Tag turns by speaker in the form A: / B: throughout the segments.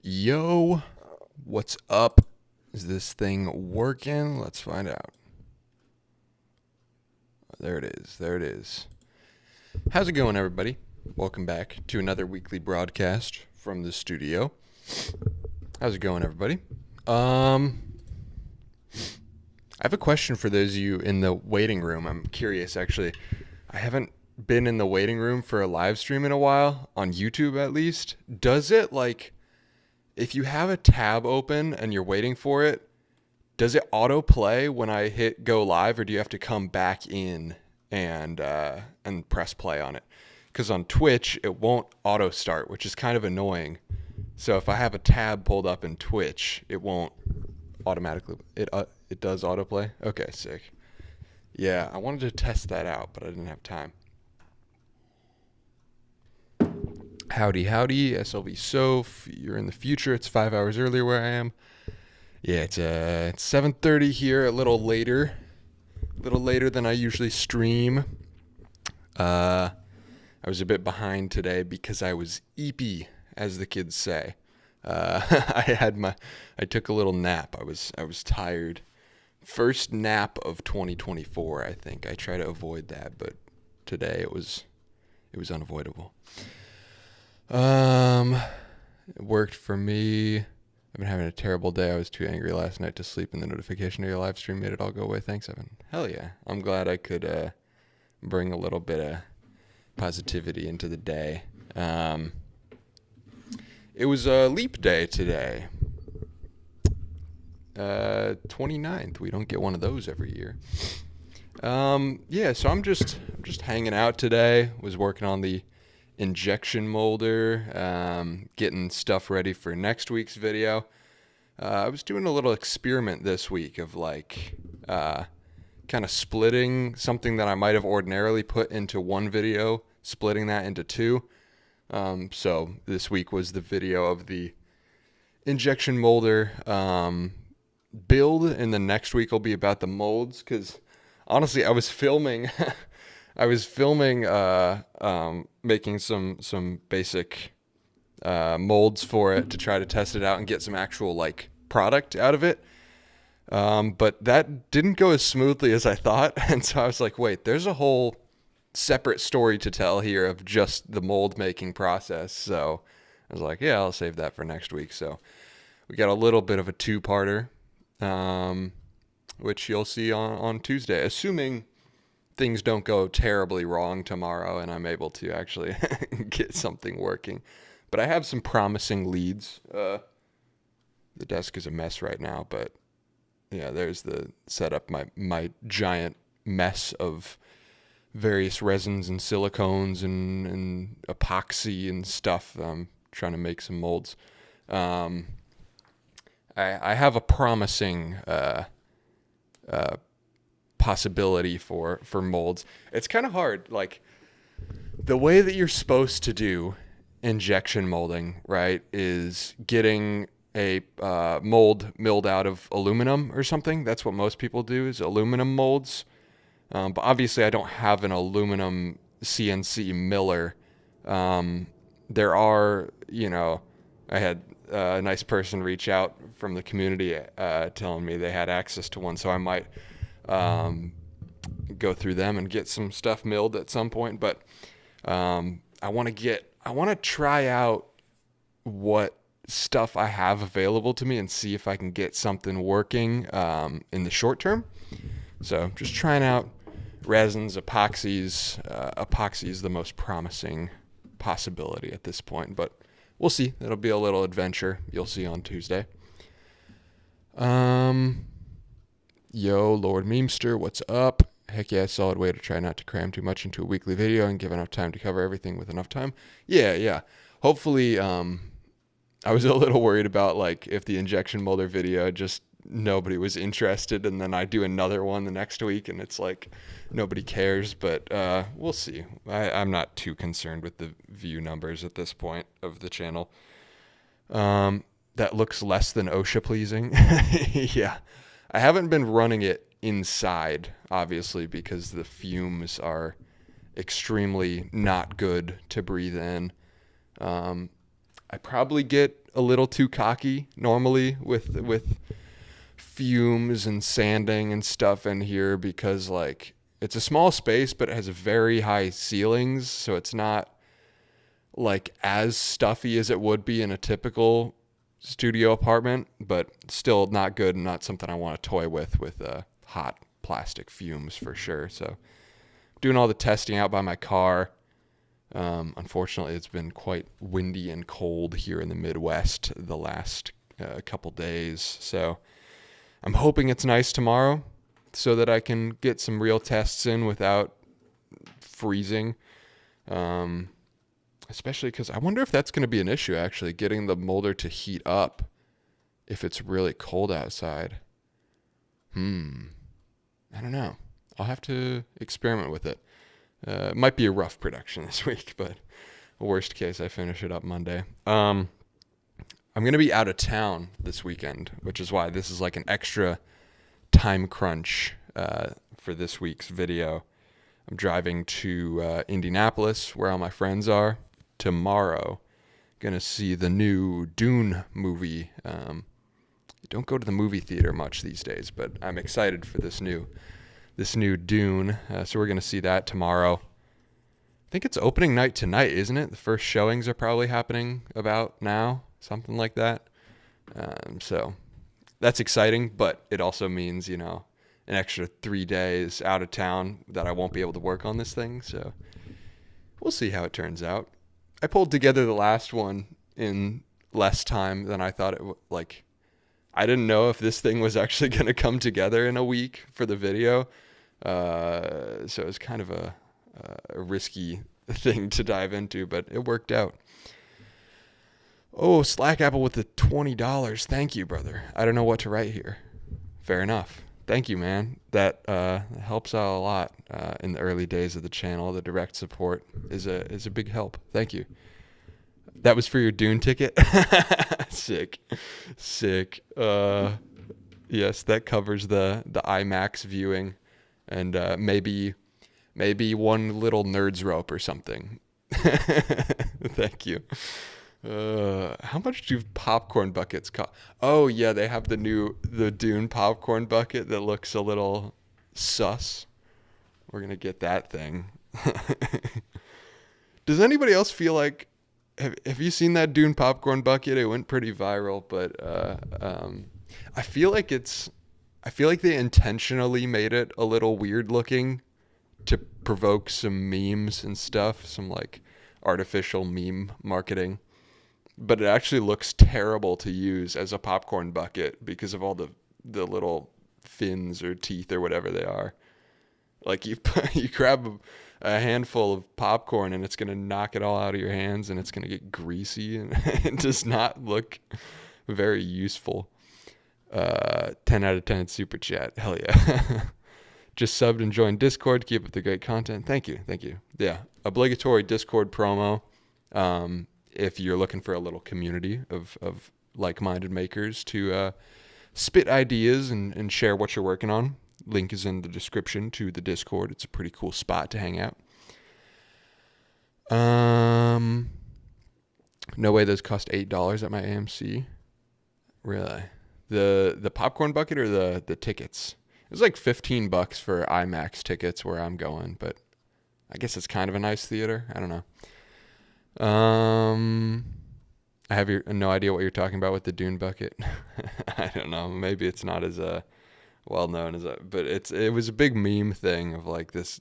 A: Yo, what's up? Is this thing working? Let's find out. There it is. There it is. How's it going, everybody? Welcome back to another weekly broadcast from the studio. How's it going, everybody? I have a question for those of you in the waiting room. I'm curious, actually. I haven't been in the waiting room for a live stream in a while, on YouTube at least. Does it, if you have a tab open and you're waiting for it, does it autoplay when I hit go live, or do you have to come back in and press play on it? Because on Twitch, it won't auto start, which is kind of annoying. So if I have a tab pulled up in Twitch, it won't automatically. It does autoplay? Okay, sick. Yeah, I wanted to test that out, but I didn't have time. Howdy, howdy, SLV Soph. You're in the future. It's 5 hours earlier where I am. Yeah, it's 7:30 here, a little later than I usually stream. I was a bit behind today because I was eepy, as the kids say. I took a little nap. I was tired. First nap of 2024, I think. I try to avoid that, but today it was unavoidable. It worked for me. I've been having a terrible day. I was too angry last night to sleep, and the notification of your live stream made it all go away. Thanks, Evan. Hell yeah. I'm glad I could bring a little bit of positivity into the day. It was a leap day today. 29th. We don't get one of those every year. Yeah, so I'm just hanging out today. Was working on the injection molder, getting stuff ready for next week's video. I was doing a little experiment this week of kind of splitting something that I might have ordinarily put into one video, splitting that into two. So this week was the video of the injection molder build, and the next week will be about the molds, because honestly I was filming making some basic molds for it to try to test it out and get some actual product out of it. But that didn't go as smoothly as I thought. And so I was like, wait, there's a whole separate story to tell here of just the mold making process. So I was like, yeah, I'll save that for next week. So we got a little bit of a two-parter, which you'll see on Tuesday, assuming things don't go terribly wrong tomorrow and I'm able to actually get something working. But I have some promising leads. The desk is a mess right now, but yeah, there's the setup, my giant mess of various resins and silicones and epoxy and stuff. I'm trying to make some molds. I have a promising possibility for molds. It's kind of hard. The way that you're supposed to do injection molding, right, is getting a mold milled out of aluminum or something. That's what most people do, is aluminum molds. But obviously I don't have an aluminum CNC miller. There are, I had a nice person reach out from the community telling me they had access to one, so I might go through them and get some stuff milled at some point. But I want to try out what stuff I have available to me and see if I can get something working in the short term. So just trying out resins, epoxies. Epoxy is the most promising possibility at this point, but we'll see. It'll be a little adventure. You'll see on Tuesday. Yo, Lord Memester, what's up? Heck yeah, solid way to try not to cram too much into a weekly video and give enough time to cover everything with enough time. Yeah. Hopefully, I was a little worried about if the injection molder video just nobody was interested, and then I do another one the next week and it's nobody cares. But we'll see. I'm not too concerned with the view numbers at this point of the channel. That looks less than OSHA pleasing. Yeah. I haven't been running it inside, obviously, because the fumes are extremely not good to breathe in. I probably get a little too cocky normally with fumes and sanding and stuff in here, because like it's a small space, but it has very high ceilings, so it's not like as stuffy as it would be in a typical studio apartment, but still not good and not something I want to toy with hot plastic fumes for sure. So doing all the testing out by my car. Unfortunately, it's been quite windy and cold here in the Midwest the last couple days. So I'm hoping it's nice tomorrow so that I can get some real tests in without freezing. Especially because I wonder if that's going to be an issue, actually, getting the molder to heat up if it's really cold outside. I don't know. I'll have to experiment with it. It might be a rough production this week, but worst case, I finish it up Monday. I'm going to be out of town this weekend, which is why this is like an extra time crunch for this week's video. I'm driving to Indianapolis, where all my friends are, tomorrow. Gonna see the new Dune movie. Don't go to the movie theater much these days, but I'm excited for this new Dune. So we're gonna see that tomorrow. I think it's opening night tonight, isn't it? The first showings are probably happening about now, something like that. So that's exciting, but it also means, an extra 3 days out of town that I won't be able to work on this thing. So we'll see how it turns out. I pulled together the last one in less time than I thought it would. Like, I didn't know if this thing was actually going to come together in a week for the video. So it was kind of a risky thing to dive into, but it worked out. Oh, Slack Apple with the $20. Thank you, brother. I don't know what to write here. Fair enough. Thank you, man. That helps out a lot in the early days of the channel. The direct support is a big help. Thank you. That was for your Dune ticket? Sick. Yes, that covers the IMAX viewing and maybe one little nerd's rope or something. Thank you. How much do popcorn buckets cost? Oh yeah, they have the Dune popcorn bucket that looks a little sus. We're gonna get that thing. Does anybody else feel like have you seen that Dune popcorn bucket? It went pretty viral, but I feel like they intentionally made it a little weird looking to provoke some memes and stuff, some like artificial meme marketing. But it actually looks terrible to use as a popcorn bucket because of all the little fins or teeth or whatever they are. Like you grab a handful of popcorn and it's going to knock it all out of your hands and it's going to get greasy and it does not look very useful. 10 out of 10 super chat. Hell yeah. Just subbed and joined Discord. Keep up the great content. Thank you. Yeah. Obligatory Discord promo. If you're looking for a little community of like-minded makers to spit ideas and share what you're working on. Link is in the description to the Discord. It's a pretty cool spot to hang out. No way those cost $8 at my AMC. Really? The popcorn bucket or the tickets? It was like $15 for IMAX tickets where I'm going, but I guess it's kind of a nice theater. I don't know. I have no idea what you're talking about with the Dune bucket. I don't know. Maybe it's not as well known as but it was a big meme thing of like this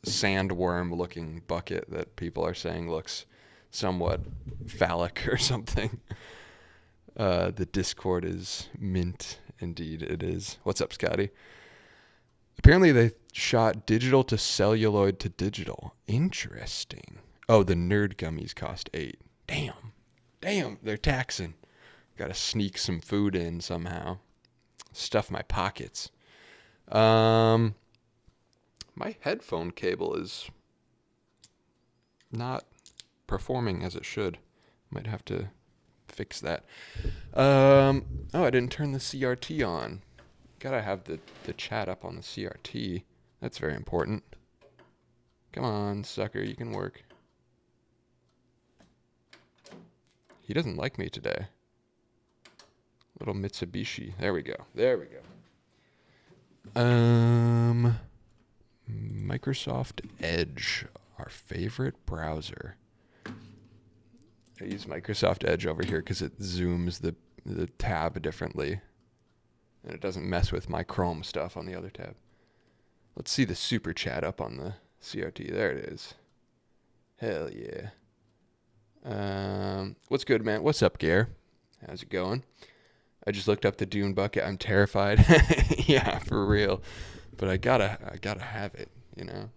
A: sandworm looking bucket that people are saying looks somewhat phallic or something. The Discord is mint. Indeed, it is. What's up, Scotty? Apparently they shot digital to celluloid to digital. Interesting. Oh, the nerd gummies cost $8. Damn, they're taxing. Gotta sneak some food in somehow. Stuff my pockets. My headphone cable is not performing as it should. Might have to fix that. Oh, I didn't turn the CRT on. Gotta have the chat up on the CRT. That's very important. Come on, sucker, you can work. He doesn't like me today. Little Mitsubishi. There we go. There we go. Microsoft Edge, our favorite browser. I use Microsoft Edge over here because it zooms the tab differently. And it doesn't mess with my Chrome stuff on the other tab. Let's see the super chat up on the CRT. There it is. Hell yeah. What's good, man? What's up, Gare? How's it going? I just looked up the Dune bucket. I'm terrified. Yeah, for real. But I gotta have it, you know.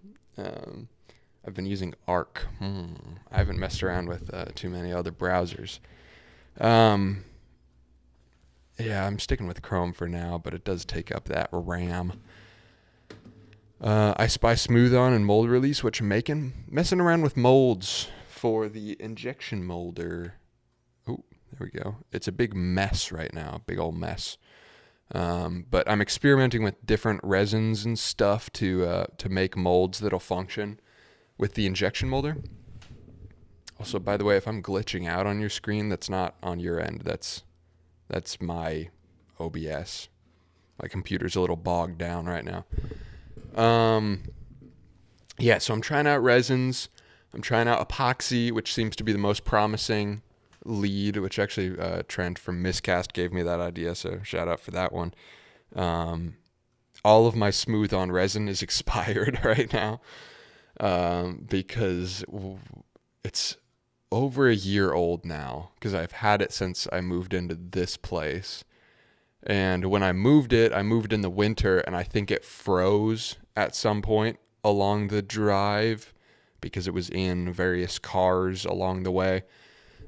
A: I've been using Arc. I haven't messed around with too many other browsers. Yeah, I'm sticking with Chrome for now, but it does take up that RAM. I spy Smooth On and mold release. What you making? Messing around with molds for the injection molder. Oh, there we go. It's a big mess right now, big old mess. But I'm experimenting with different resins and stuff to make molds that'll function with the injection molder. Also, by the way, if I'm glitching out on your screen, that's not on your end. That's my OBS. My computer's a little bogged down right now. Yeah, so I'm trying out resins. I'm trying out epoxy, which seems to be the most promising lead, which actually Trent from Miscast gave me that idea, so shout out for that one. All of my Smooth On resin is expired right now because it's over a year old now, because I've had it since I moved into this place. And when I moved in the winter, and I think it froze at some point along the drive because it was in various cars along the way.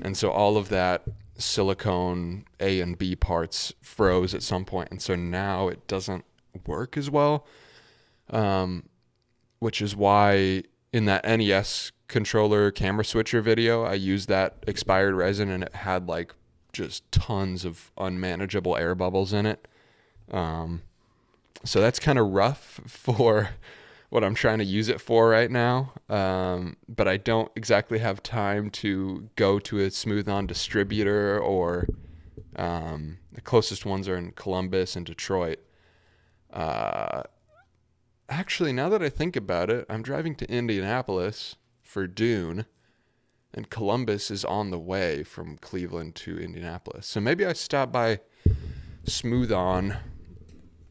A: And so all of that silicone A and B parts froze at some point. And so now it doesn't work as well, which is why in that NES controller camera switcher video, I used that expired resin, and it had like just tons of unmanageable air bubbles in it. So that's kind of rough for what I'm trying to use it for right now. But I don't exactly have time to go to a Smooth On distributor, or the closest ones are in Columbus and Detroit. Actually, now that I think about it, I'm driving to Indianapolis for Dune, and Columbus is on the way from Cleveland to Indianapolis. So maybe I stop by Smooth On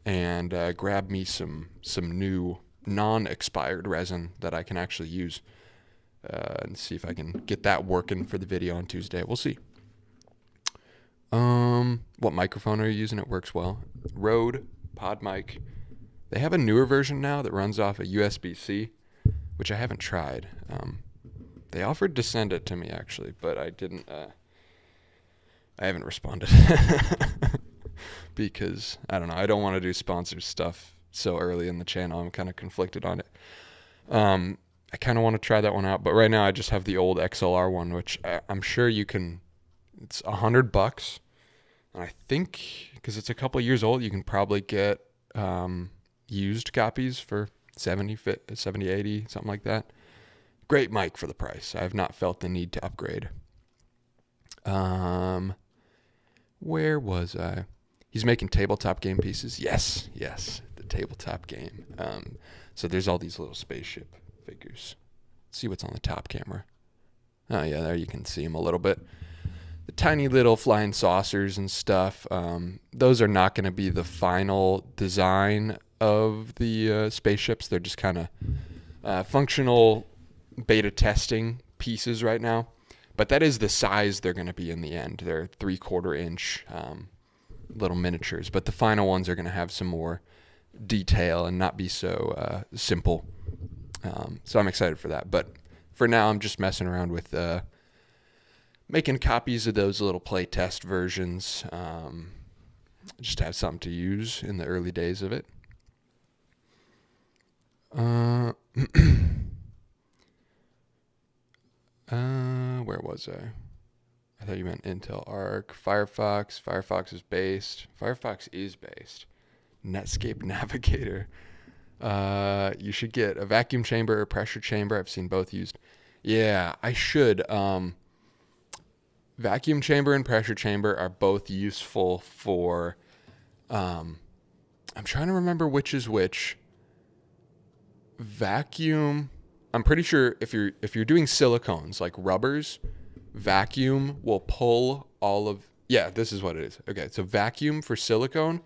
A: and grab me some new non-expired resin that I can actually use, and see if I can get that working for the video on Tuesday. We'll see. What microphone are you using? It works well. Rode Pod Mic. They have a newer version now that runs off a USB-C, which I haven't tried. They offered to send it to me, actually, but I didn't. I haven't responded because, I don't know, I don't want to do sponsored stuff so early in the channel. I'm kind of conflicted on it. I kind of want to try that one out, but right now I just have the old XLR one, which I'm sure you can. It's $100, and I think because it's a couple of years old, you can probably get used copies for 70, 80, something like that. Great mic for the price. I have not felt the need to upgrade. Where was I? He's making tabletop game pieces. Yes, the tabletop game. So there's all these little spaceship figures. Let's see what's on the top camera. Oh yeah, there you can see them a little bit. The tiny little flying saucers and stuff. Those are not going to be the final design of the spaceships. They're just kind of functional beta testing pieces right now. But that is the size they're going to be in the end. They're 3/4 inch little miniatures. But the final ones are going to have some more detail and not be so simple. So I'm excited for that. But for now, I'm just messing around with making copies of those little play test versions, just to have something to use in the early days of it. Where was I? I thought you meant Intel Arc. Firefox. Firefox is based. Netscape Navigator. You should get a vacuum chamber or pressure chamber. I've seen both used. Yeah, I should. vacuum chamber and pressure chamber are both useful for, I'm trying to remember which is which. Vacuum, I'm pretty sure if you're doing silicones like rubbers, vacuum will pull all of, yeah, this is what it is. Okay, so vacuum for silicone,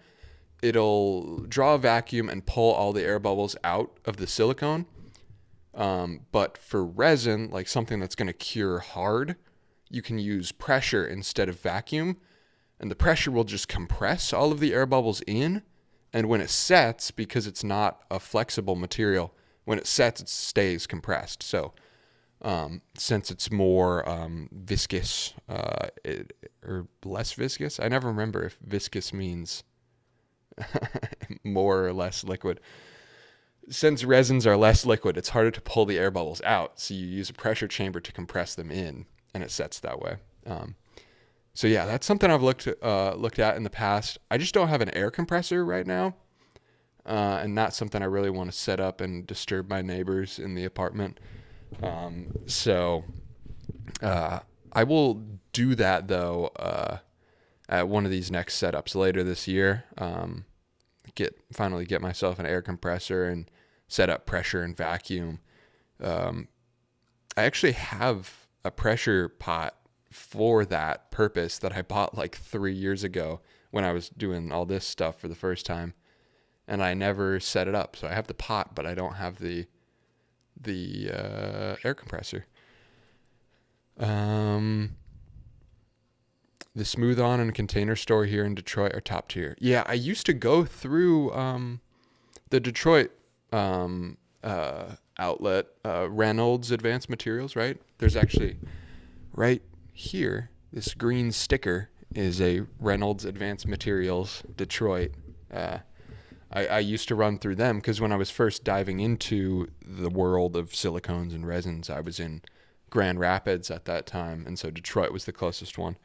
A: it'll draw a vacuum and pull all the air bubbles out of the silicone. But for resin, like something that's going to cure hard, you can use pressure instead of vacuum, and the pressure will just compress all of the air bubbles in. And when it sets, because it's not a flexible material, when it sets, it stays compressed. So since it's more viscous or less viscous, I never remember if viscous means more or less liquid. Since resins are less liquid, it's harder to pull the air bubbles out. So you use a pressure chamber to compress them in, and it sets that way. So yeah, that's something I've looked at in the past. I just don't have an air compressor right now, and not something I really want to set up and disturb my neighbors in the apartment. So I will do that though at one of these next setups later this year. Finally get myself an air compressor and set up pressure and vacuum. I actually have a pressure pot for that purpose that I bought like 3 years ago when I was doing all this stuff for the first time, and I never set it up. So I have the pot, but I don't have the air compressor. The Smooth On and Container Store here in Detroit are top tier. Yeah, I used to go through the Detroit outlet, Reynolds Advanced Materials, right? There's actually right here, this green sticker is a Reynolds Advanced Materials Detroit. I used to run through them because when I was first diving into the world of silicones and resins, I was in Grand Rapids at that time, and so Detroit was the closest one.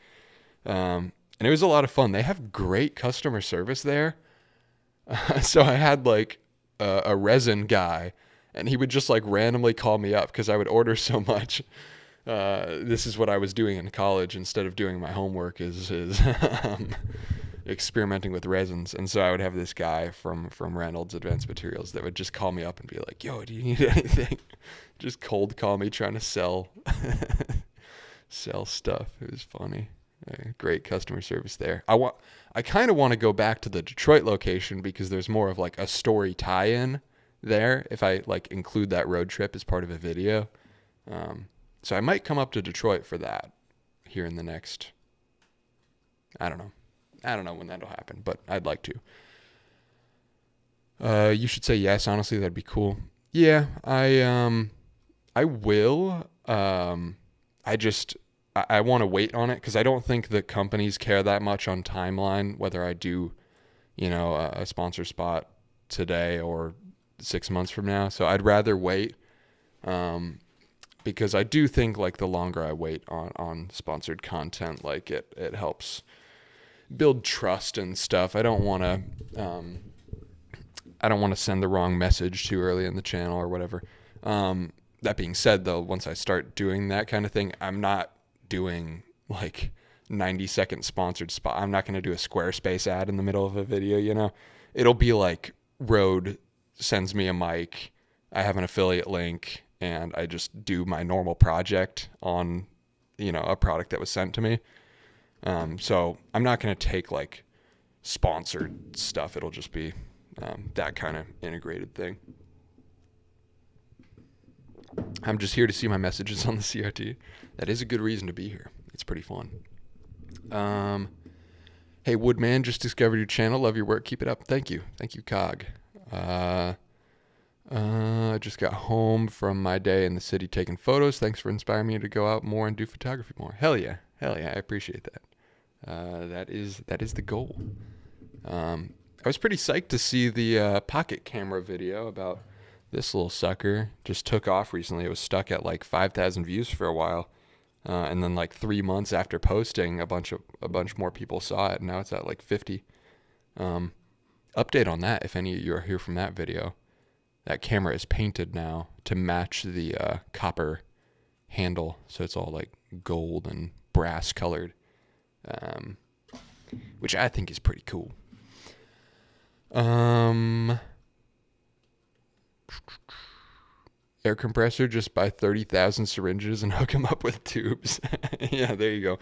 A: And it was a lot of fun. They have great customer service there. So I had like a resin guy, and he would just like randomly call me up because I would order so much. This is what I was doing in college instead of doing my homework is experimenting with resins. And so I would have this guy from Reynolds Advanced Materials that would just call me up and be like, yo, do you need anything? Just cold call me trying to sell stuff. It was funny. Great customer service there. I kind of want to go back to the Detroit location because there's more of like a story tie-in there if I like include that road trip as part of a video. So I might come up to Detroit for that here in the next, I don't know when that'll happen, but I'd like to. You should say yes. Honestly, that'd be cool. Yeah, I will. I want to wait on it because I don't think the companies care that much on timeline, whether I do, a sponsor spot today or 6 months from now. So I'd rather wait. Because I do think like the longer I wait on sponsored content, like it helps build trust and stuff. I don't want to send the wrong message too early in the channel or whatever. That being said though, once I start doing that kind of thing, I'm not doing like 90-second sponsored spot. I'm not going to do a Squarespace ad in the middle of a video, It'll be like Rode sends me a mic, I have an affiliate link, and I just do my normal project on, a product that was sent to me. So I'm not going to take like sponsored stuff. It'll just be that kind of integrated thing. I'm just here to see my messages on the CRT. That is a good reason to be here. It's pretty fun. Hey, Woodman, just discovered your channel. Love your work. Keep it up. Thank you. Thank you, Cog. I just got home from my day in the city taking photos. Thanks for inspiring me to go out more and do photography more. Hell yeah. I appreciate that. That is the goal. I was pretty psyched to see the pocket camera video about this little sucker. Just took off recently. It was stuck at like 5,000 views for a while. And then like 3 months after posting, a bunch more people saw it, and now it's at like 50. Update on that if any of you are here from that video. That camera is painted now to match the copper handle, so it's all like gold and brass colored, which I think is pretty cool. Air compressor, just buy 30,000 syringes and hook them up with tubes. Yeah, there you go.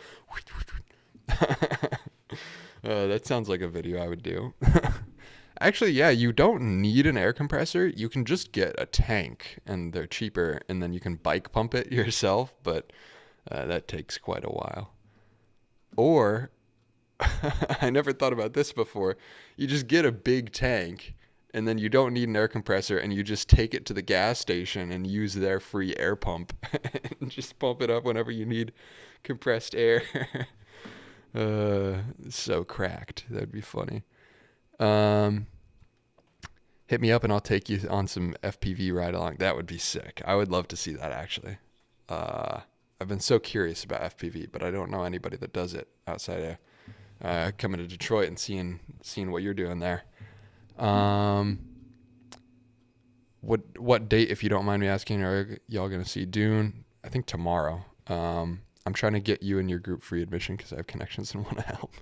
A: That sounds like a video I would do. Actually, yeah, you don't need an air compressor. You can just get a tank, and they're cheaper, and then you can bike pump it yourself, but that takes quite a while. Or, I never thought about this before, you just get a big tank, and then you don't need an air compressor, and you just take it to the gas station and use their free air pump, and just pump it up whenever you need compressed air. So cracked. That'd be funny. Hit me up and I'll take you on some FPV ride along. That would be sick. I would love to see that, actually. I've been so curious about FPV, but I don't know anybody that does it outside of coming to Detroit and seeing what you're doing there. What date, if you don't mind me asking, are y'all gonna see Dune? I think tomorrow. I'm trying to get you and your group free admission because I have connections and want to help.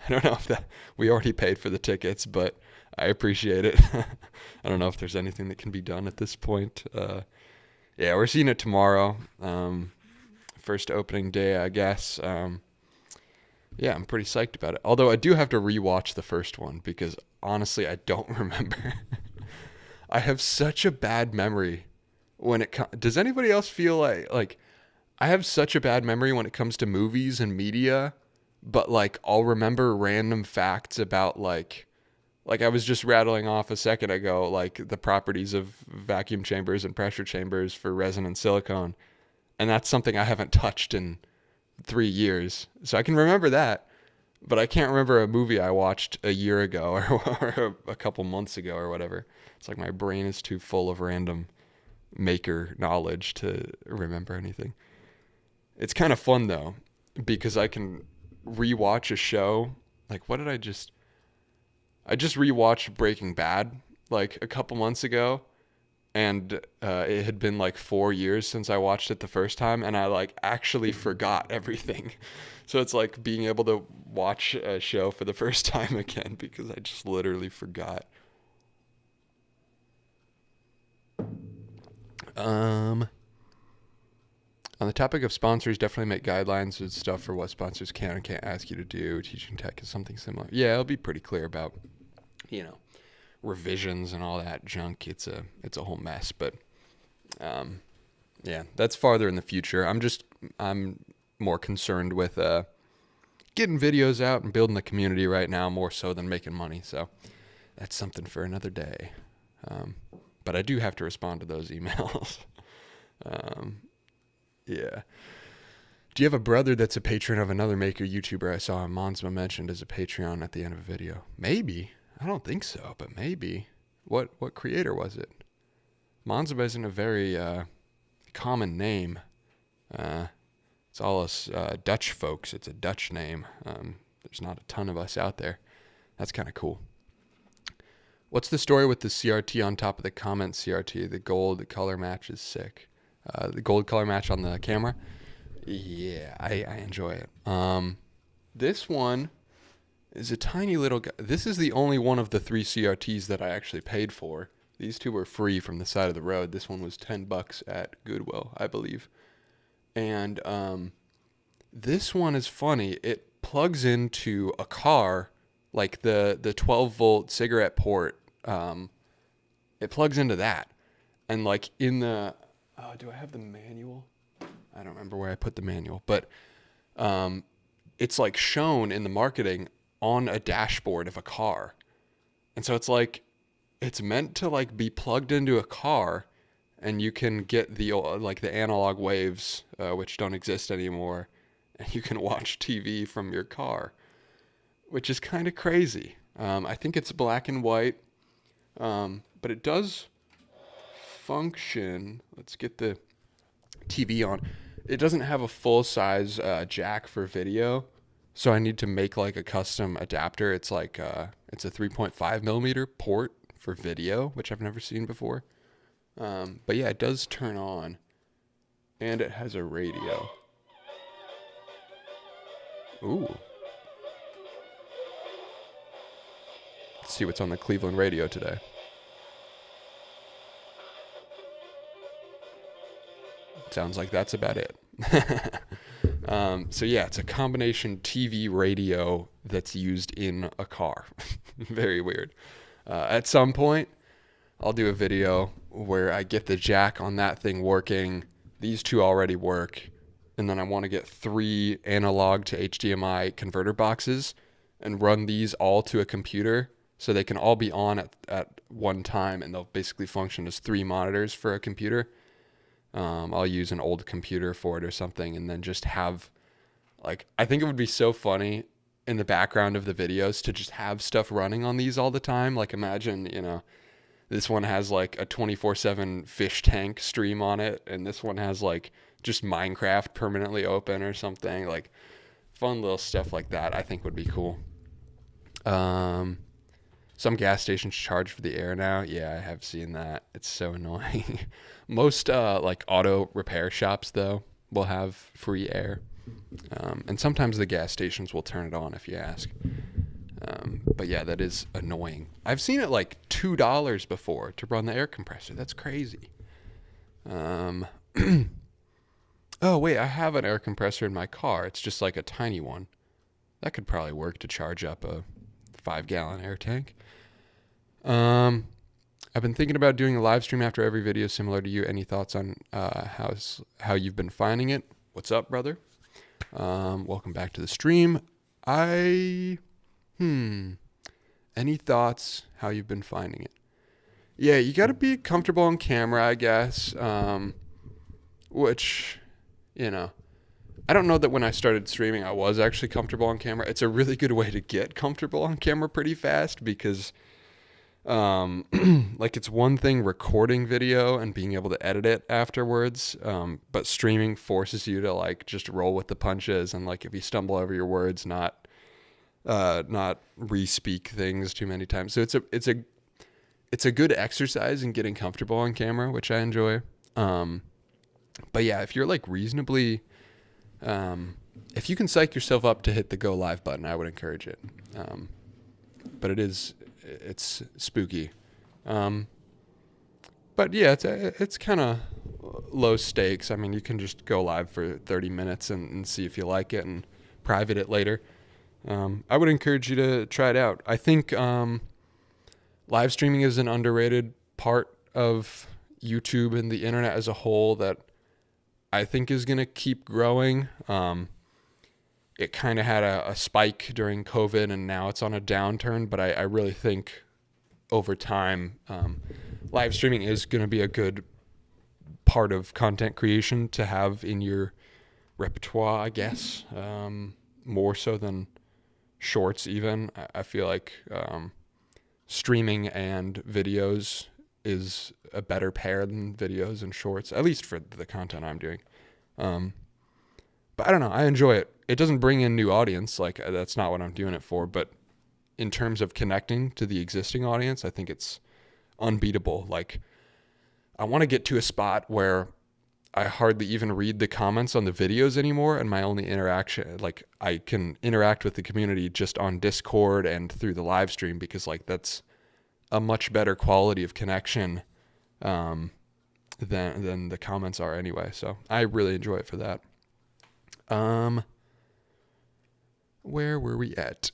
A: I don't know if we already paid for the tickets, but I appreciate it. I don't know if there's anything that can be done at this point. Yeah, we're seeing it tomorrow. First opening day, I guess. Yeah, I'm pretty psyched about it. Although I do have to rewatch the first one because honestly, I don't remember. I have such a bad memory when it comes. Does anybody else feel like I have such a bad memory when it comes to movies and media, but like I'll remember random facts about like I was just rattling off a second ago, like the properties of vacuum chambers and pressure chambers for resin and silicone. And that's something I haven't touched in 3 years. So I can remember that, but I can't remember a movie I watched a year ago or a couple months ago or whatever. It's like my brain is too full of random maker knowledge to remember anything. It's kind of fun though, because I can rewatch a show. Like I just rewatched Breaking Bad like a couple months ago, and it had been like 4 years since I watched it the first time, and I like actually forgot everything. So it's like being able to watch a show for the first time again because I just literally forgot. On the topic of sponsors, definitely make guidelines and stuff for what sponsors can and can't ask you to do. Teaching tech is something similar. Yeah, it'll be pretty clear about, revisions and all that junk. It's a whole mess, but yeah, that's farther in the future. I'm more concerned with getting videos out and building the community right now more so than making money. So that's something for another day. But I do have to respond to those emails. Yeah. Do you have a brother that's a patron of another maker YouTuber I saw Monsma mentioned as a Patreon at the end of a video? Maybe. I don't think so, but maybe. What creator was it? Monsma isn't a very common name. It's all us Dutch folks. It's a Dutch name. There's not a ton of us out there. That's kind of cool. What's the story with the CRT on top of the comment CRT? The gold color match is sick. The gold color match on the camera. Yeah, I enjoy it. This one is a tiny little guy. This is the only one of the 3 CRTs that I actually paid for. These 2 were free from the side of the road. This one was $10 at Goodwill, I believe. And this one is funny. It plugs into a car, like the 12-volt cigarette port. It plugs into that. And like in the... do I have the manual? I don't remember where I put the manual, but it's like shown in the marketing on a dashboard of a car. And so it's like, it's meant to like be plugged into a car, and you can get the analog waves, which don't exist anymore, and you can watch TV from your car, which is kind of crazy. I think it's black and white, but it does function. Let's get the TV on. It doesn't have a full-size jack for video, so I need to make like a custom adapter. It's like it's a 3.5 millimeter port for video, which I've never seen before. But yeah, it does turn on, and it has a radio. Ooh. Let's see what's on the Cleveland radio today. Sounds like that's about it. So yeah, it's a combination TV radio that's used in a car. Very weird. At some point, I'll do a video where I get the jack on that thing working. These two already work. And then I want to get 3 analog to HDMI converter boxes and run these all to a computer so they can all be on at one time, and they'll basically function as 3 monitors for a computer. I'll use an old computer for it or something, and then just have, like, I think it would be so funny in the background of the videos to just have stuff running on these all the time. Like, imagine, this one has like a 24/7 fish tank stream on it, and this one has like just Minecraft permanently open or something. Like, fun little stuff like that I think would be cool. Some gas stations charge for the air now. Yeah, I have seen that. It's so annoying. Most like auto repair shops though will have free air. And sometimes the gas stations will turn it on if you ask. But yeah, that is annoying. I've seen it like $2 before to run the air compressor. That's crazy. Oh wait, I have an air compressor in my car. It's just like a tiny one. That could probably work to charge up a 5-gallon air tank. I've been thinking about doing a live stream after every video similar to you. Any thoughts on how you've been finding it? What's up, brother? Welcome back to the stream. Any thoughts how you've been finding it? Yeah, you got to be comfortable on camera, I guess. Which, I don't know that when I started streaming, I was actually comfortable on camera. It's a really good way to get comfortable on camera pretty fast because, like, it's one thing recording video and being able to edit it afterwards. But streaming forces you to like just roll with the punches. And like, if you stumble over your words, not re-speak things too many times. So it's a good exercise in getting comfortable on camera, which I enjoy. But yeah, if you're like reasonably, if you can psych yourself up to hit the go live button, I would encourage it. But it's spooky. But yeah, it's kind of low stakes. I mean, you can just go live for 30 minutes and see if you like it and private it later. I would encourage you to try it out. I think, live streaming is an underrated part of YouTube and the internet as a whole that I think is going to keep growing. It kind of had a spike during COVID and now it's on a downturn, but I really think over time, live streaming is going to be a good part of content creation to have in your repertoire, I guess, more so than shorts even. I feel like streaming and videos is a better pair than videos and shorts, at least for the content I'm doing. But I don't know. I enjoy it. It doesn't bring in new audience. Like, that's not what I'm doing it for. But in terms of connecting to the existing audience, I think it's unbeatable. Like, I want to get to a spot where I hardly even read the comments on the videos anymore. And my only interaction, like, I can interact with the community just on Discord and through the live stream because, like, that's a much better quality of connection than the comments are anyway. So I really enjoy it for that. Where were we at?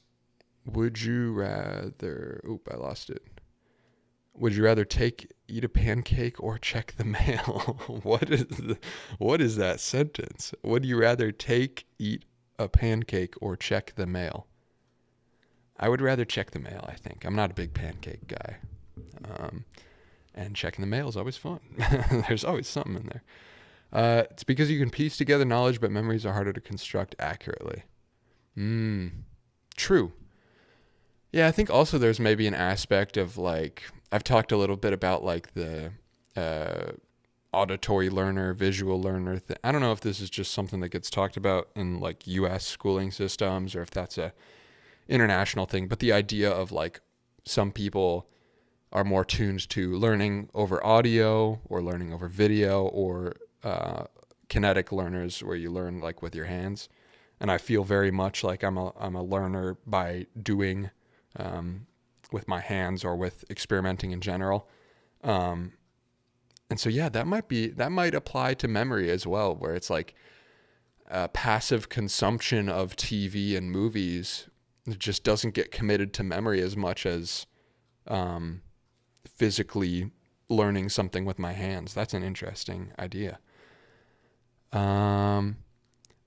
A: Would you rather... Oop, I lost it. Would you rather eat a pancake or check the mail? What is that sentence? Would you rather eat a pancake or check the mail? I would rather check the mail, I think. I'm not a big pancake guy. And checking the mail is always fun. There's always something in there. It's because you can piece together knowledge, but memories are harder to construct accurately. True. Yeah, I think also there's maybe an aspect of, like, I've talked a little bit about, like, the auditory learner, visual learner. I don't know if this is just something that gets talked about in, like, U.S. schooling systems or if that's a international thing, but the idea of, like, some people are more tuned to learning over audio or learning over video or kinetic learners where you learn, like, with your hands. and I feel very much like I'm a learner by doing, with my hands or with experimenting in general. And so, yeah, that might apply to memory as well, where it's like passive consumption of TV and movies just doesn't get committed to memory as much as physically learning something with my hands. That's an interesting idea. I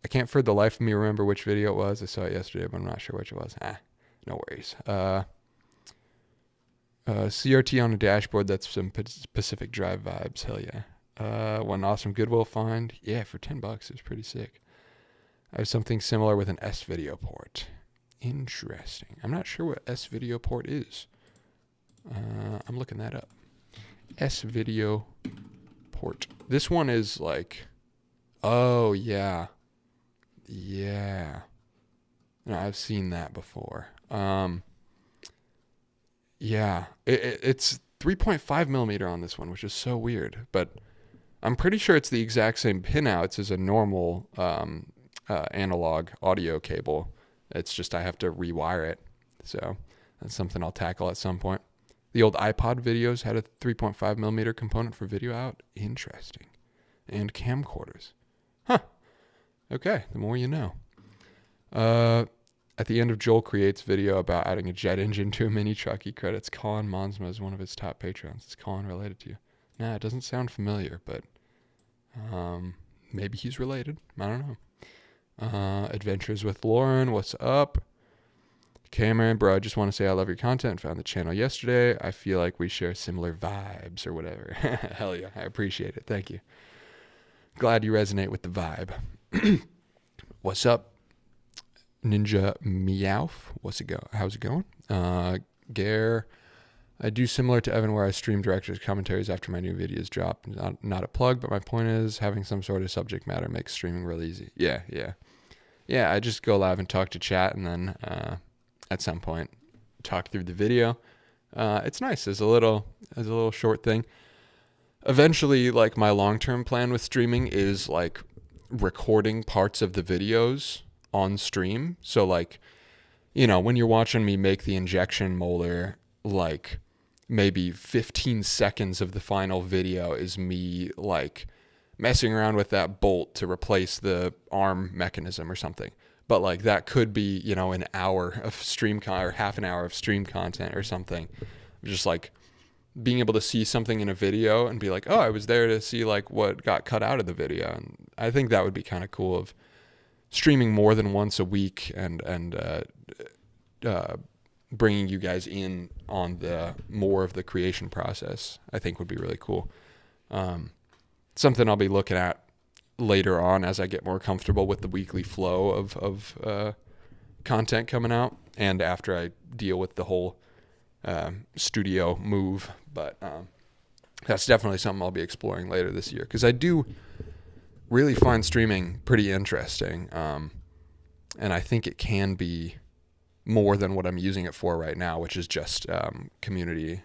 A: can't for the life of me remember which video it was. I saw it yesterday, but I'm not sure which it was. No worries. CRT on a dashboard, that's some Pacific Drive vibes. Hell yeah. One awesome Goodwill find. Yeah, for $10, it's pretty sick. I have something similar with an S-video port. Interesting. I'm not sure what S-video port is. I'm looking that up. S-video port. This one is like, oh yeah. Yeah. No, I've seen that before. Yeah, it's 3.5 millimeter on this one, which is so weird. But I'm pretty sure it's the exact same pinouts as a normal analog audio cable. It's just I have to rewire it. So that's something I'll tackle at some point. The old iPod videos had a 3.5 millimeter component for video out. Interesting. And camcorders. Huh. Okay, the more you know. At the end of Joel Creates video about adding a jet engine to a mini truck, he credits Colin Monsma as one of his top patrons. Is Colin related to you? Nah, it doesn't sound familiar, but maybe he's related. I don't know. Adventures with Lauren, what's up? Cameron, bro, I just want to say I love your content. Found the channel yesterday. I feel like we share similar vibes or whatever. Hell yeah, I appreciate it. Thank you. Glad you resonate with the vibe. What's up, Ninja Meowf? How's it going? Gare, I do similar to Evan where I stream director's commentaries after my new videos drop. Not a plug, but my point is having some sort of subject matter makes streaming real easy. Yeah. I just go live and talk to chat, and then at some point talk through the video. It's nice as a little short thing. Eventually, like, my long-term plan with streaming is like recording parts of the videos on stream. So like, when you're watching me make the injection molar, like maybe 15 seconds of the final video is me like messing around with that bolt to replace the arm mechanism or something. But like that could be, an hour of stream or half an hour of stream content or something. Just like being able to see something in a video and be like, oh, I was there to see like what got cut out of the video. And I think that would be kind of cool, of streaming more than once a week and bringing you guys in on the more of the creation process. I think would be really cool. Something I'll be looking at later on as I get more comfortable with the weekly flow of content coming out, and after I deal with the whole studio move. But that's definitely something I'll be exploring later this year, because I do really find streaming pretty interesting, and I think it can be more than what I'm using it for right now, which is just community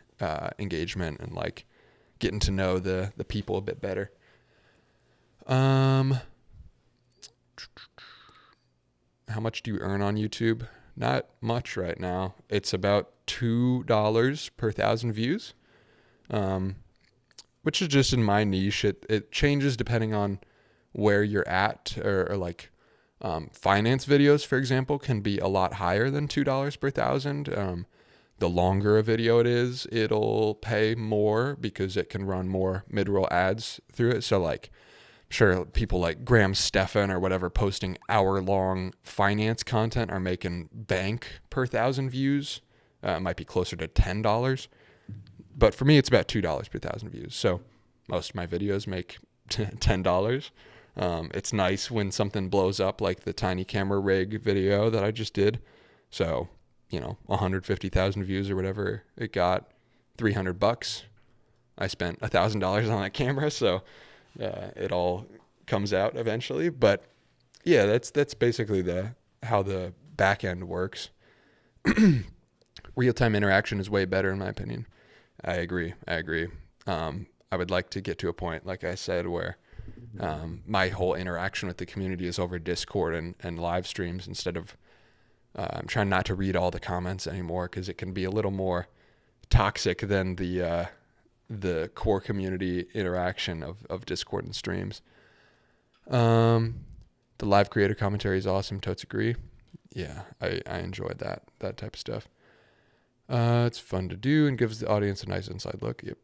A: engagement and like getting to know the people a bit better. How much do you earn on YouTube? Not much right now. It's about $2 per 1,000 views, which is just in my niche. It changes depending on where you're at, or like finance videos, for example, can be a lot higher than $2 per 1,000. The longer a video it is, it'll pay more because it can run more mid-roll ads through it. So like, sure, people like Graham Stephan or whatever posting hour-long finance content are making bank per 1,000 views. It might be closer to $10. But for me, it's about $2 per 1,000 views. So most of my videos make $10. It's nice when something blows up, like the tiny camera rig video that I just did. So, 150,000 views or whatever it got, $300. I spent $1,000 on that camera. So it all comes out eventually. But yeah, that's basically how the back end works. Real-time interaction is way better in my opinion. I agree. I would like to get to a point, like I said, where My whole interaction with the community is over Discord and live streams instead of I'm trying not to read all the comments anymore because it can be a little more toxic than the core community interaction of Discord and streams. The live creator commentary is awesome. Totes agree. Yeah, I enjoyed that type of stuff. It's fun to do and gives the audience a nice inside look. Yep.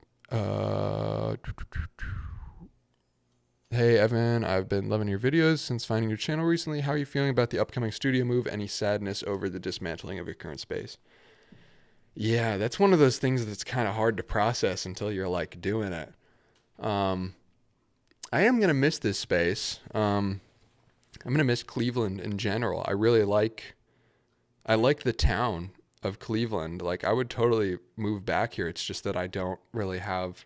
A: Hey, Evan, I've been loving your videos since finding your channel recently. How are you feeling about the upcoming studio move? Any sadness over the dismantling of your current space? Yeah, that's one of those things that's kind of hard to process until you're like doing it. I am going to miss this space. I'm going to miss Cleveland in general. I like the town of Cleveland. Like, I would totally move back here. It's just that I don't really have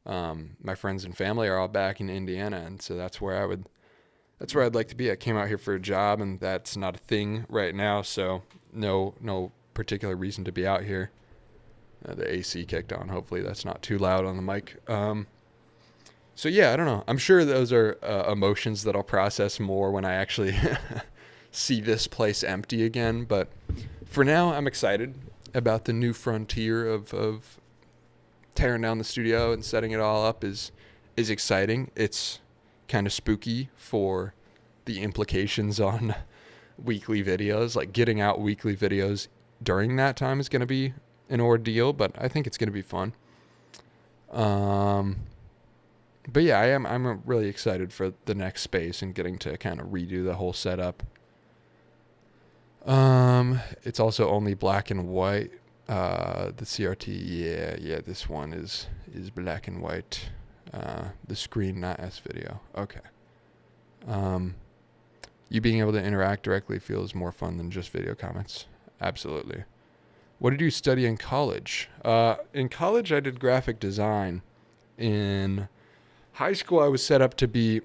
A: my friends and family are all back in Indiana, and so that's where I'd like to be. I came out here for a job, and that's not a thing right now, so no particular reason to be out here. The AC kicked on. Hopefully that's not too loud on the mic. So yeah, I don't know. I'm sure those are emotions that I'll process more when I actually see this place empty again, but for now I'm excited about the new frontier of tearing down the studio and setting it all up is exciting. It's kind of spooky for the implications on weekly videos. Like, getting out weekly videos during that time is going to be an ordeal, but I think it's going to be fun. But yeah, I'm really excited for the next space and getting to kind of redo the whole setup. It's also only black and white. The CRT, yeah, this one is black and white. The screen, not S video. Okay. You being able to interact directly feels more fun than just video comments. Absolutely. What did you study in college? In college, I did graphic design. In high school, I was set up to be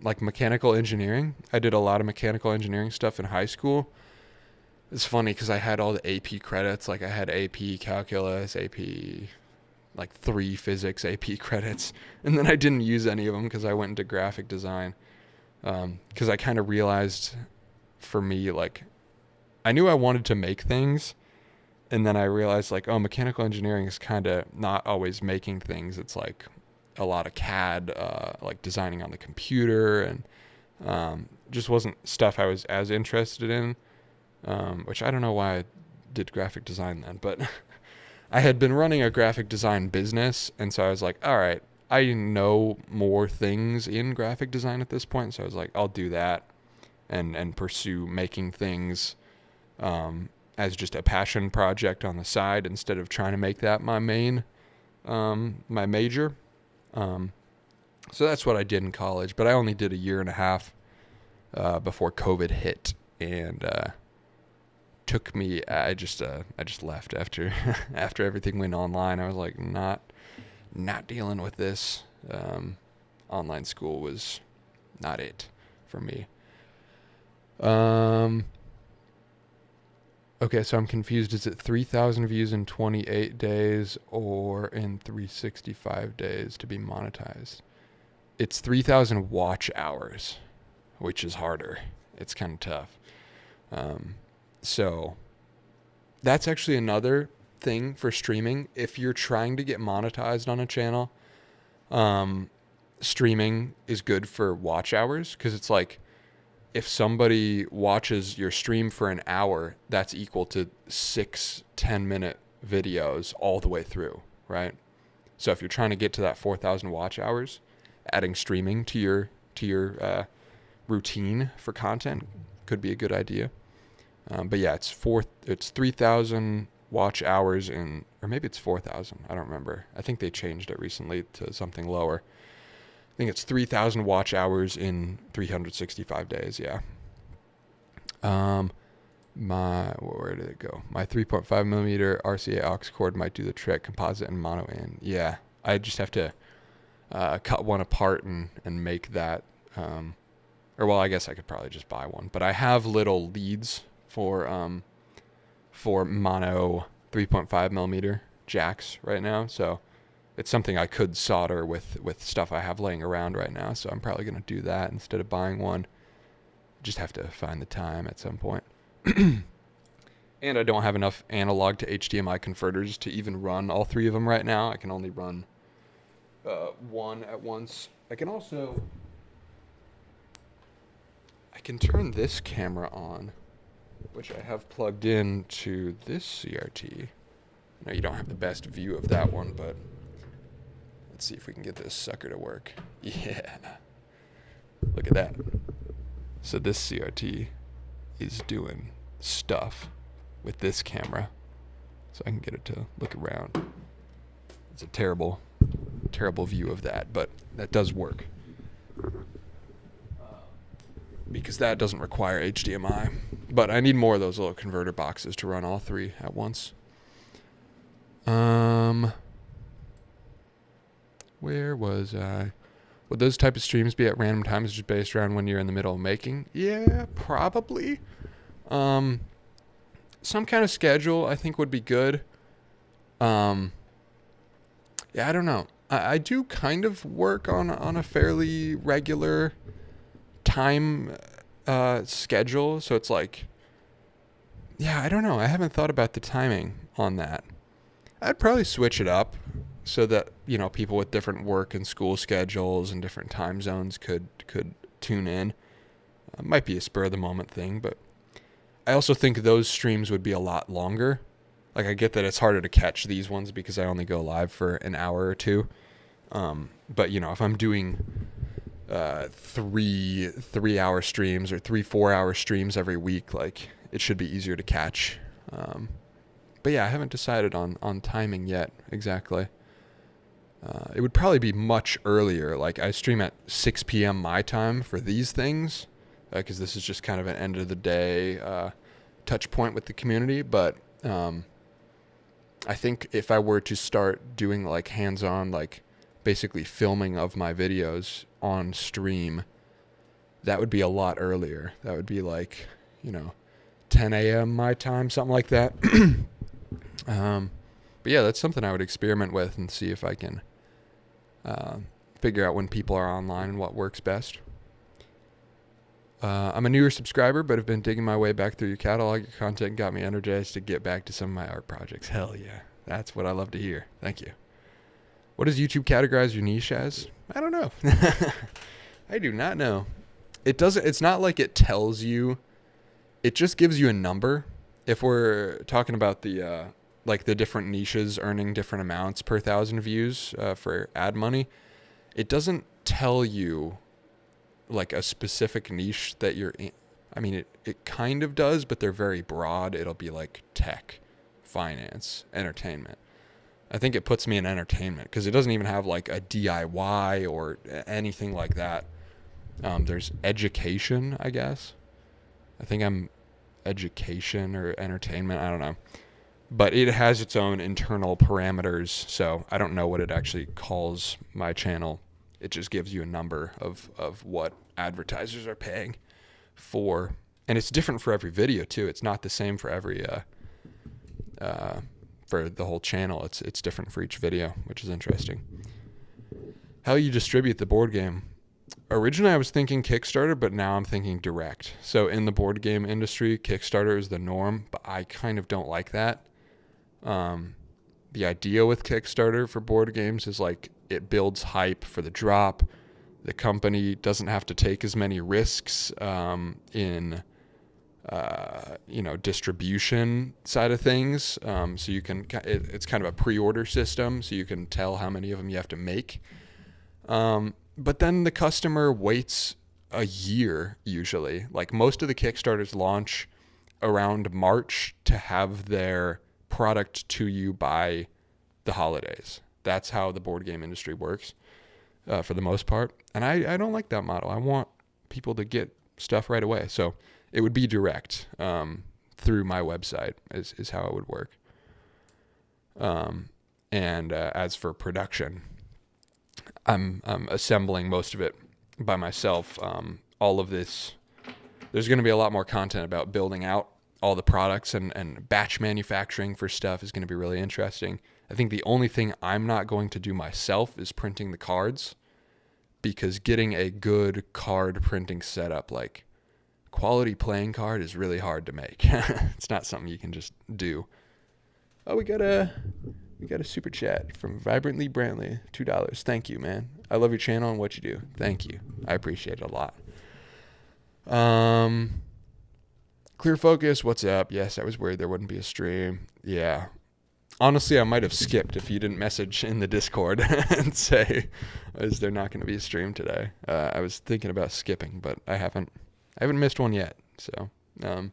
A: like mechanical engineering. I did a lot of mechanical engineering stuff in high school. It's funny because I had all the AP credits. Like, I had AP calculus, AP, like 3 physics AP credits. And then I didn't use any of them because I went into graphic design. Because I kind of realized, for me, like, I knew I wanted to make things. And then I realized, like, oh, mechanical engineering is kind of not always making things. It's like a lot of CAD, like designing on the computer, and just wasn't stuff I was as interested in. Which I don't know why I did graphic design then, but I had been running a graphic design business, and so I was like, all right, I know more things in graphic design at this point, so I was like, I'll do that and pursue making things as just a passion project on the side instead of trying to make that my main, my major. So that's what I did in college, but I only did a year and a half before COVID hit, and took me. I just left after after everything went online. I was like, not dealing with this. Online school was not it for me. Okay, so I'm confused. Is it 3,000 views in 28 days or in 365 days to be monetized? It's 3,000 watch hours, which is harder. It's kind of tough. So that's actually another thing for streaming. If you're trying to get monetized on a channel, streaming is good for watch hours, because it's like, if somebody watches your stream for an hour, that's equal to 6 10-minute videos all the way through, right? So if you're trying to get to that 4,000 watch hours, adding streaming to your routine for content could be a good idea. But yeah, it's 3,000 watch hours in, or maybe it's 4,000. I don't remember. I think they changed it recently to something lower. I think it's 3,000 watch hours in 365 days. Yeah. Where did it go? My 3.5 millimeter RCA aux cord might do the trick. Composite and mono in. Yeah. I just have to cut one apart and make that. Or well, I guess I could probably just buy one. But I have little leads for mono 3.5 millimeter jacks right now. So it's something I could solder with stuff I have laying around right now. So I'm probably going to do that instead of buying one. Just have to find the time at some point. And I don't have enough analog to HDMI converters to even run all three of them right now. I can only run one at once. I can turn this camera on, which I have plugged in to this CRT. Now you don't have the best view of that one, but let's see if we can get this sucker to work. Yeah. Look at that. So this CRT is doing stuff with this camera. So I can get it to look around. It's a terrible view of that, but that does work. Because that doesn't require HDMI. But I need more of those little converter boxes to run all three at once. Where was I? Would those type of streams be at random times just based around when you're in the middle of making? Yeah, probably. Some kind of schedule I think would be good. Yeah, I don't know. I do kind of work on a fairly regular time schedule, so it's like, yeah, I don't know. I haven't thought about the timing on that. I'd probably switch it up so that, people with different work and school schedules and different time zones could tune in. Might be a spur of the moment thing, but I also think those streams would be a lot longer. Like, I get that it's harder to catch these ones because I only go live for an hour or two. But if I'm doing 3-hour streams or 4-hour streams every week, like, it should be easier to catch. But yeah, I haven't decided on timing yet exactly. It would probably be much earlier. Like, I stream at 6 p.m. my time for these things, because this is just kind of an end of the day touch point with the community. But I think if I were to start doing like hands-on, like basically filming of my videos on stream, that would be a lot earlier. That would be like, 10 a.m. my time, something like that. But yeah, that's something I would experiment with and see if I can figure out when people are online and what works best. I'm a newer subscriber, but have been digging my way back through your catalog. Your content got me energized to get back to some of my art projects. Hell yeah. That's what I love to hear. Thank you. What does YouTube categorize your niche as? I don't know. I do not know. It's not like it tells you. It just gives you a number. If we're talking about the different niches earning different amounts per 1,000 views for ad money, it doesn't tell you like a specific niche that you're in. I mean, it kind of does, but they're very broad. It'll be like tech, finance, entertainment. I think it puts me in entertainment because it doesn't even have like a DIY or anything like that. There's education, I guess. I think I'm education or entertainment. I don't know. But it has its own internal parameters, so I don't know what it actually calls my channel. It just gives you a number of what advertisers are paying for. And it's different for every video, too. It's not the same for every for the whole channel. It's different for each video, which is interesting. How you distribute the board game. Originally, I was thinking Kickstarter, but now I'm thinking direct. So in the board game industry, Kickstarter is the norm, but I kind of don't like that. The idea with Kickstarter for board games is like it builds hype for the drop. The company doesn't have to take as many risks in distribution side of things. So you can, it's kind of a pre-order system, so you can tell how many of them you have to make. But then the customer waits a year usually. Like most of the Kickstarters launch around March to have their product to you by the holidays. That's how the board game industry works for the most part. And I don't like that model. I want people to get stuff right away. So it would be direct through my website is how it would work. And as for production, I'm assembling most of it by myself. All of this, there's going to be a lot more content about building out all the products and batch manufacturing for stuff is going to be really interesting. I think the only thing I'm not going to do myself is printing the cards, because getting a good card printing setup, like quality playing card, is really hard to make. It's not something you can just do. Oh, we got a super chat from Vibrantly Brantley, $2. Thank you, man. I love your channel and what you do. Thank you. I appreciate it a lot. Clear Focus, what's up? Yes, I was worried there wouldn't be a stream. Yeah. Honestly, I might have skipped if you didn't message in the Discord and say, is there not going to be a stream today? I was thinking about skipping, but I haven't missed one yet. So, I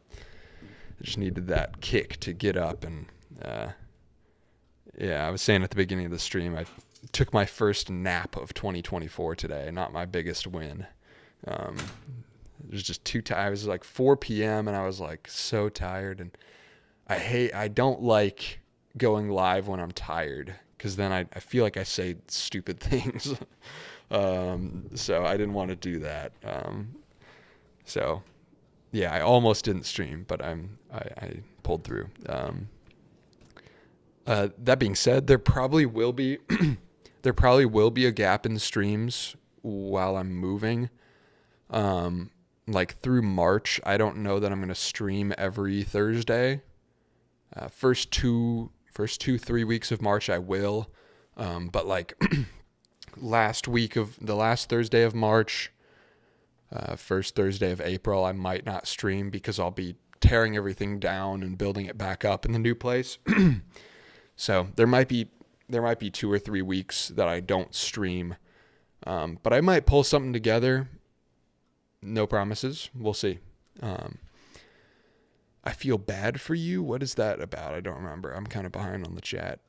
A: just needed that kick to get up. And, I was saying at the beginning of the stream, I took my first nap of 2024 today, not my biggest win. It was just too tired. It was like 4 p.m. and I was like so tired, and I don't like going live when I'm tired, because then I feel like I say stupid things. So I didn't want to do that. So yeah, I almost didn't stream, but I pulled through. That being said, there probably will be a gap in streams while I'm moving. Like through March, I don't know that I'm going to stream every Thursday. First 2-3 weeks of March I will. But like the last Thursday of March, first Thursday of April, I might not stream, because I'll be tearing everything down and building it back up in the new place. So there might be 2 or 3 weeks that I don't stream. But I might pull something together. No promises. We'll see. I feel bad for you. What is that about? I don't remember. I'm kind of behind on the chat.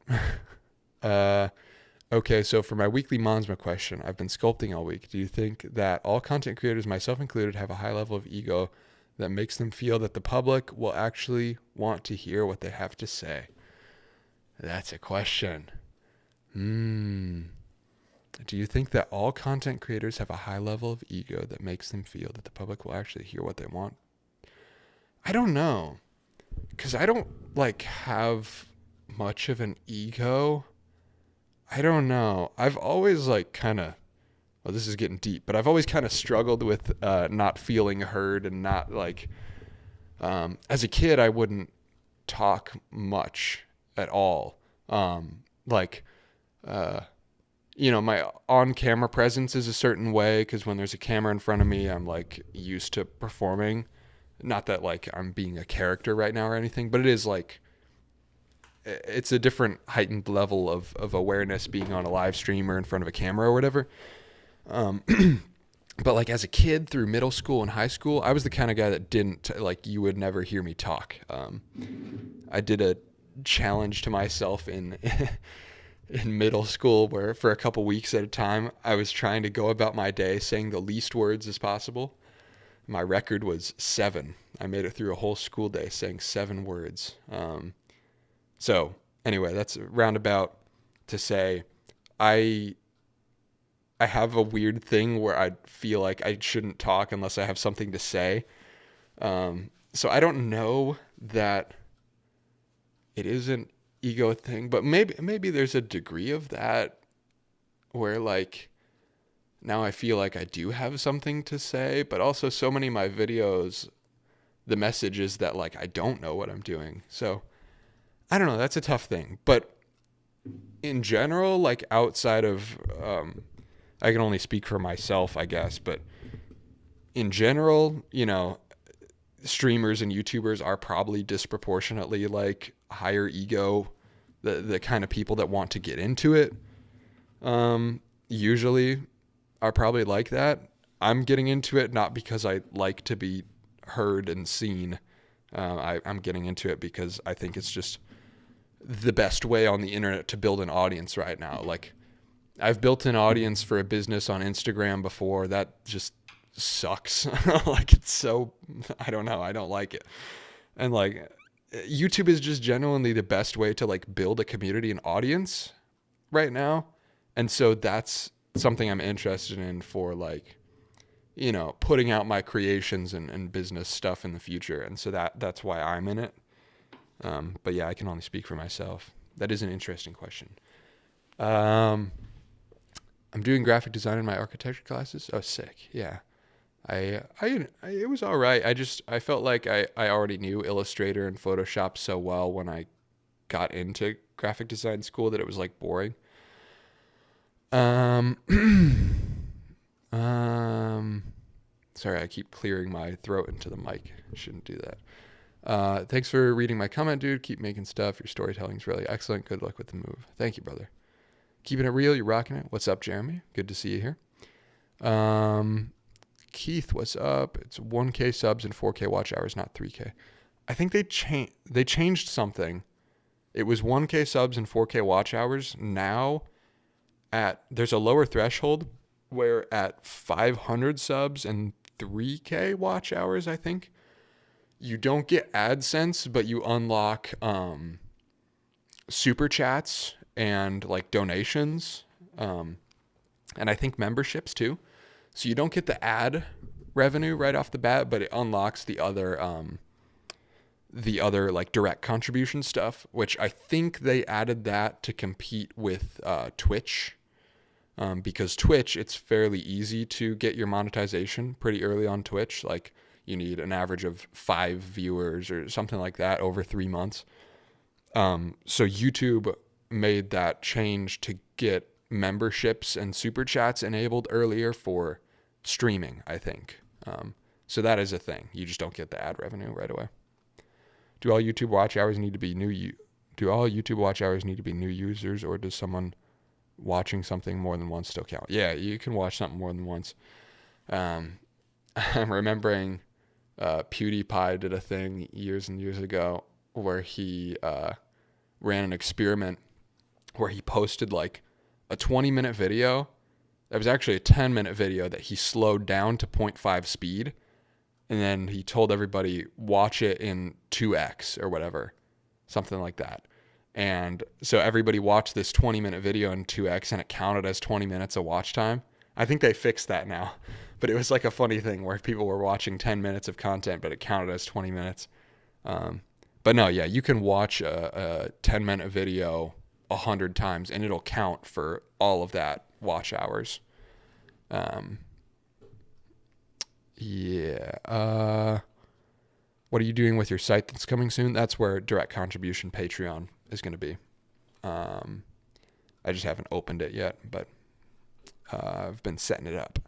A: Okay, so for my weekly Monsma question, I've been sculpting all week. Do you think that all content creators, myself included, have a high level of ego that makes them feel that the public will actually want to hear what they have to say? That's a question. Do you think that all content creators have a high level of ego that makes them feel that the public will actually hear what they want? I don't know, because I don't have much of an ego. I don't know. I've always this is getting deep, but I've always kind of struggled with not feeling heard, and not as a kid, I wouldn't talk much at all. My on-camera presence is a certain way, because when there's a camera in front of me, I'm used to performing. Not that I'm being a character right now or anything, but it is it's a different heightened level of awareness being on a live stream or in front of a camera or whatever. But as a kid through middle school and high school, I was the kind of guy that didn't, you would never hear me talk. I did a challenge to myself in middle school where for a couple weeks at a time, I was trying to go about my day saying the least words as possible. My record was 7. I made it through a whole school day saying 7 words. So anyway, that's a roundabout to say I have a weird thing where I feel like I shouldn't talk unless I have something to say. So I don't know that it is an ego thing, but maybe there's a degree of that where now I feel like I do have something to say, but also so many of my videos, the message is that I don't know what I'm doing. So I don't know. That's a tough thing. But in general, outside of, I can only speak for myself, I guess, but in general, streamers and YouTubers are probably disproportionately higher ego, the kind of people that want to get into it, usually are probably like that. I'm getting into it not because I like to be heard and seen. I'm getting into it because I think it's just the best way on the internet to build an audience right now. I've built an audience for a business on Instagram before. That just sucks. It's so, I don't know. I don't like it. And YouTube is just genuinely the best way to build a community and audience right now. And so that's something I'm interested in for putting out my creations and business stuff in the future. And so that's why I'm in it. But yeah, I can only speak for myself. That is an interesting question. I'm doing graphic design in my architecture classes. Oh, sick. Yeah. It was all right. I felt like I already knew Illustrator and Photoshop so well when I got into graphic design school that it was like boring. Sorry, I keep clearing my throat into the mic. I shouldn't do that. Thanks for reading my comment, dude. Keep making stuff. Your storytelling's really excellent. Good luck with the move. Thank you, brother. Keeping it real. You're rocking it. What's up, Jeremy? Good to see you here. Keith, what's up? It's 1K subs and 4K watch hours, not 3K. I think they changed something. It was 1K subs and 4K watch hours. Now there's a lower threshold where at 500 subs and 3K watch hours, I think, you don't get AdSense, but you unlock super chats and like donations, and I think memberships too. So you don't get the ad revenue right off the bat, but it unlocks the other like direct contribution stuff, which I think they added that to compete with Twitch. Because Twitch, it's fairly easy to get your monetization pretty early on Twitch. Like you need an average of 5 viewers or something like that over 3 months. So YouTube made that change to get memberships and super chats enabled earlier for streaming, I think. So that is a thing. You just don't get the ad revenue right away. Do all YouTube watch hours need to be new users, or does someone watching something more than once still count? Yeah, you can watch something more than once. I'm remembering PewDiePie did a thing years and years ago where he ran an experiment where he posted like a 20-minute video. That was actually a 10-minute video that he slowed down to 0.5 speed. And then he told everybody, watch it in 2x or whatever, something like that. And so everybody watched this 20-minute video in 2x and it counted as 20 minutes of watch time. I think they fixed that now. But it was like a funny thing where people were watching 10 minutes of content, but it counted as 20 minutes. But no, yeah, you can watch a 10-minute video 100 times and it'll count for all of that watch hours. What are you doing with your site that's coming soon? That's where direct contribution Patreon is going to be. I just haven't opened it yet, but I've been setting it up.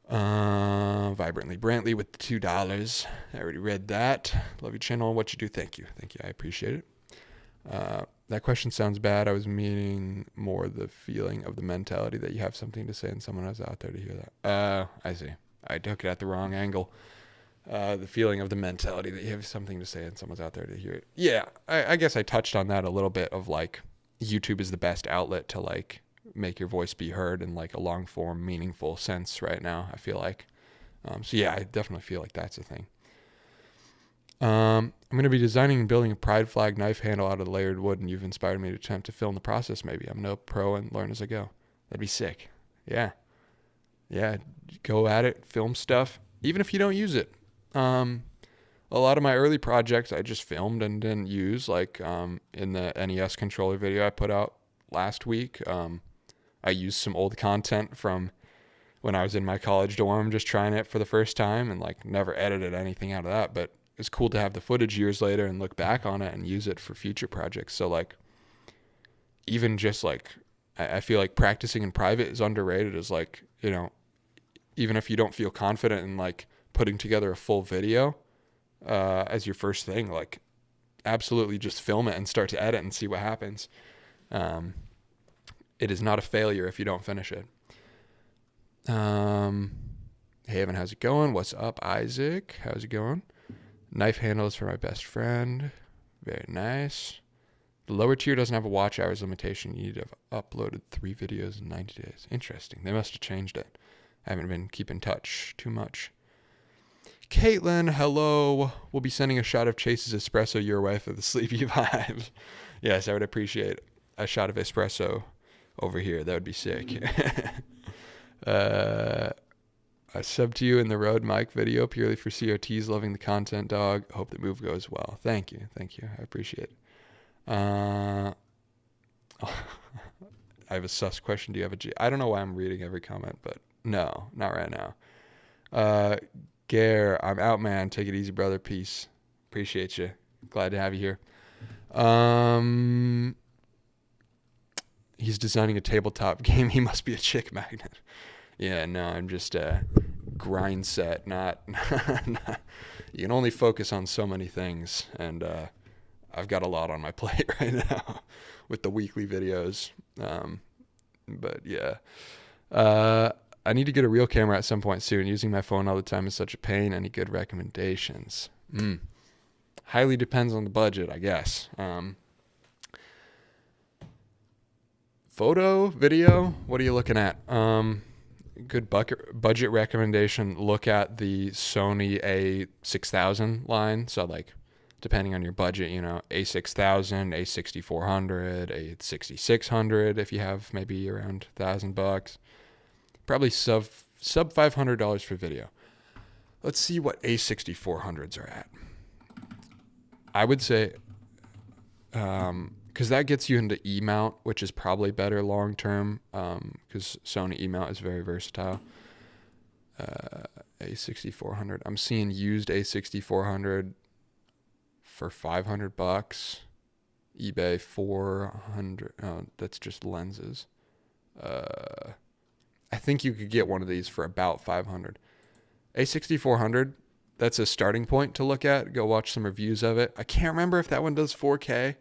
A: Vibrantly Brantley with the $2. I already read that. Love your channel and what you do. Thank you. I appreciate it. That question sounds bad. I was meaning more the feeling of the mentality that you have something to say and someone else out there to hear that. I see. I took it at the wrong angle. The feeling of the mentality that you have something to say and someone's out there to hear it. Yeah, I guess I touched on that a little bit of like YouTube is the best outlet to like make your voice be heard in like a long form, meaningful sense right now, I feel like. So yeah, I definitely feel like that's a thing. I'm going to be designing and building a pride flag knife handle out of layered wood, and you've inspired me to attempt to film the process maybe. I'm no pro and learn as I go. That'd be sick. Yeah, go at it, film stuff, even if you don't use it. A lot of my early projects I just filmed and didn't use, like in the NES controller video I put out last week. I used some old content from when I was in my college dorm, just trying it for the first time, and like never edited anything out of that, but it's cool to have the footage years later and look back on it and use it for future projects. So like, even just like, I feel like practicing in private is underrated as like, you know, even if you don't feel confident in like putting together a full video as your first thing, like absolutely just film it and start to edit and see what happens. It is not a failure if you don't finish it. Hey Evan, how's it going? What's up, Isaac? How's it going? Knife handle is for my best friend. Very nice. The lower tier doesn't have a watch hours limitation. You need to have uploaded 3 videos in 90 days. Interesting. They must have changed it. I haven't been keeping touch too much. Caitlin, hello. We'll be sending a shot of Chase's espresso your way for the sleepy vibes. Yes, I would appreciate a shot of espresso over here. That would be sick. I subbed to you in the Road Mike video purely for COTs. Loving the content, dog. Hope the move goes well. Thank you. I appreciate it. Uh, I have a sus question. Do you have a G? I don't know why I'm reading every comment, but no, not right now. Gare, I'm out, man. Take it easy, brother. Peace. Appreciate you. Glad to have you here. He's designing a tabletop game. He must be a chick magnet. Yeah, no, I'm just grind set. Not you can only focus on so many things, and I've got a lot on my plate right now with the weekly videos. But yeah, I need to get a real camera at some point soon. Using my phone all the time is such a pain. Any good recommendations? Highly depends on the budget, I guess. Photo, video, what are you looking at? Good budget recommendation. Look at the Sony A6000 line. So like, depending on your budget, A6000, A6400, A6600 if you have maybe around $1,000. Probably sub $500 for video. Let's see what A6400s are at. I would say, because that gets you into E-mount, which is probably better long term, because Sony E-mount is very versatile. A6400. I'm seeing used A6400 for $500. eBay 400. Oh, that's just lenses. I think you could get one of these for about 500. A6400, that's a starting point to look at. Go watch some reviews of it. I can't remember if that one does 4K.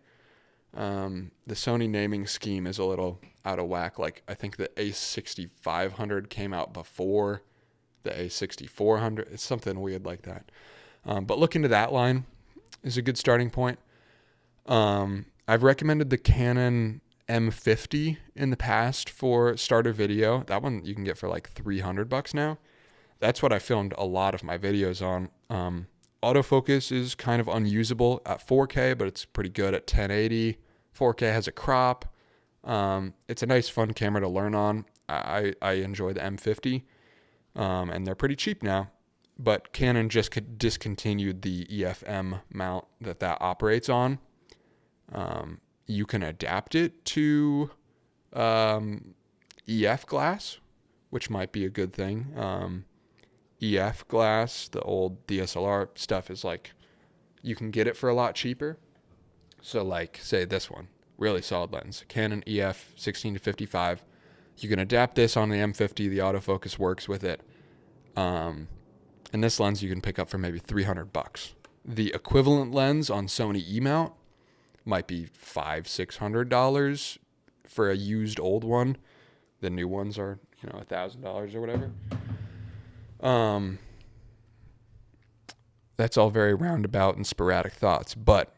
A: The Sony naming scheme is a little out of whack. Like, I think the A6500 came out before the A6400. It's something weird like that. But look into that line is a good starting point. I've recommended the Canon M50 in the past for starter video. That one you can get for like $300 now. That's what I filmed a lot of my videos on. Autofocus is kind of unusable at 4K, but it's pretty good at 1080. 4K has a crop. It's a nice, fun camera to learn on. I enjoy the M50, and they're pretty cheap now. But Canon just discontinued the EFM mount that operates on. You can adapt it to EF glass, which might be a good thing. EF glass, the old DSLR stuff, is like, you can get it for a lot cheaper. So like, say this one, really solid lens, Canon EF 16-55. You can adapt this on the M50. The autofocus works with it. And this lens you can pick up for maybe $300. The equivalent lens on Sony E-mount might be $500-$600 for a used old one. The new ones are, $1,000 or whatever. That's all very roundabout and sporadic thoughts, but